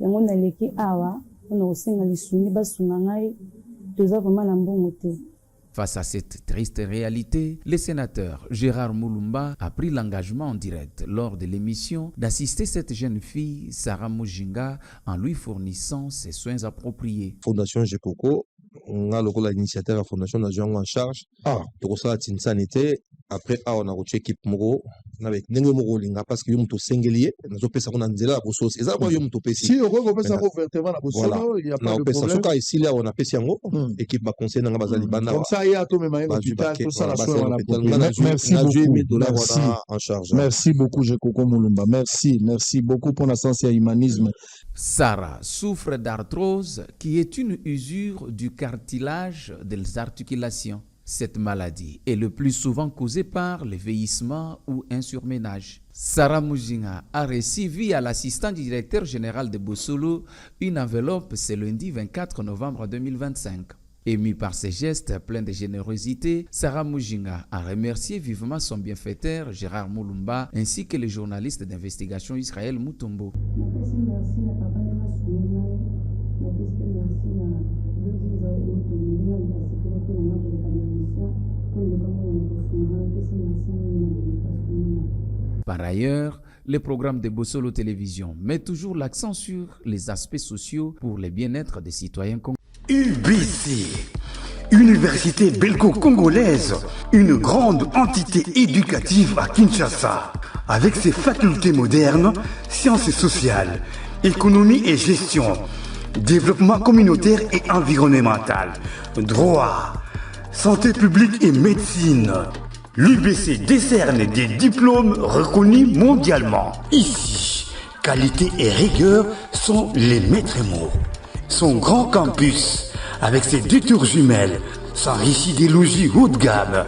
Yango na leki awa on osinga lisuni basunga ngai toza vraiment na mbongo te. Face à cette triste réalité, le sénateur Gérard Mulumba a pris l'engagement en direct lors de l'émission d'assister cette jeune fille, Sarah Mujinga, en lui fournissant ses soins appropriés. Fondation Jekoko, on a l'initiateur de la Fondation Nationale en charge. Donc ça a une sanité. après on a reçu équipe moko avec ndenge moko linga parce que yo muto sengelier nazo pesa ko na nzela ya boso eza kwa yo muto pesi si oko pesa ko ouvertement na boso il y a pas de problème soka ici là on a pesi yango équipe ba conseil nga bazali banda comme ça il y a tout même hôpital tout ça la soirée merci beaucoup merci beaucoup Jekoko Mulumba merci beaucoup pour la sens et humanisme. Sarah souffre d'arthrose qui est une usure du cartilage des articulations. Cette maladie est le plus souvent causée par le vieillissement ou un surménage. Sarah Mujinga a reçu via l'assistant du directeur général de Bosolo une enveloppe ce lundi 24 novembre 2025. Émue par ses gestes pleins de générosité, Sarah Mujinga a remercié vivement son bienfaiteur Gérard Mulumba ainsi que le journaliste d'investigation Israël Mutombo. Par ailleurs, le programme de Bosolo Télévision met toujours l'accent sur les aspects sociaux pour le bien-être des citoyens congolais. UBC, Université belgo-congolaise, une grande entité éducative à Kinshasa, avec ses facultés modernes, sciences sociales, économie et gestion, développement communautaire et environnemental, droit, santé publique et médecine. L'UBC décerne des diplômes reconnus mondialement. Ici, qualité et rigueur sont les maîtres mots. Son grand campus, avec ses 2 tours jumelles, s'enrichit des logis haut de gamme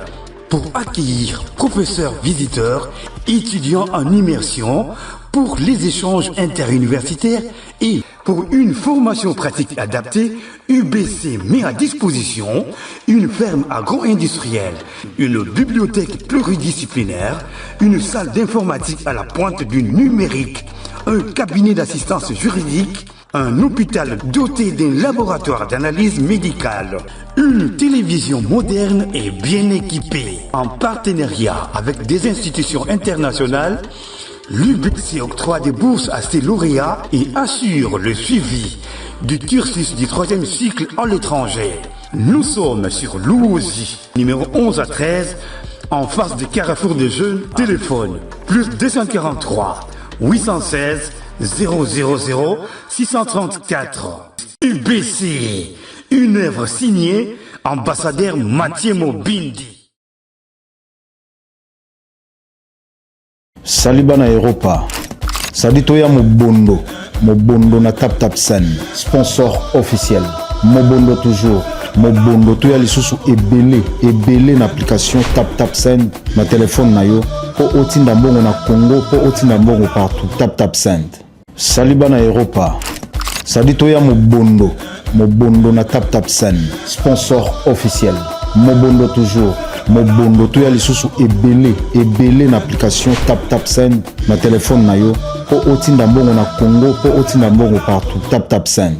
pour accueillir professeurs, visiteurs, étudiants en immersion pour les échanges interuniversitaires et pour une formation pratique adaptée. UBC met à disposition une ferme agro-industrielle, une bibliothèque pluridisciplinaire, une salle d'informatique à la pointe du numérique, un cabinet d'assistance juridique, un hôpital doté d'un laboratoire d'analyse médicale, une télévision moderne et bien équipée. En partenariat avec des institutions internationales, l'UBC octroie des bourses à ses lauréats et assure le suivi du cursus du 3e cycle à l'étranger. Nous sommes sur Louosi, numéro 11 à 13, en face du Carrefour des Jeunes. Téléphone plus 243 816 000 634. UBC, une œuvre signée ambassadeur Mathieu Mobindi. Saliba na Europa. Saditoya Mobondo na Tap Sen, sponsor officiel. Mobondo toujours. Mobondo toya lisusu ebele na application Tap Sen na téléphone na yo. Po otinda mbongo na Congo, po otinda mbongo partout. Tap Sen. Saliba na Europa. Saditoya Mobondo na Tap Sen, sponsor officiel. Mobondo toujours. Mobondo toya lisusu ebele na application Tap Sen na téléphone na yo. Po otinda mbongo na Congo, po otinda mbongo partout. Tap Sen.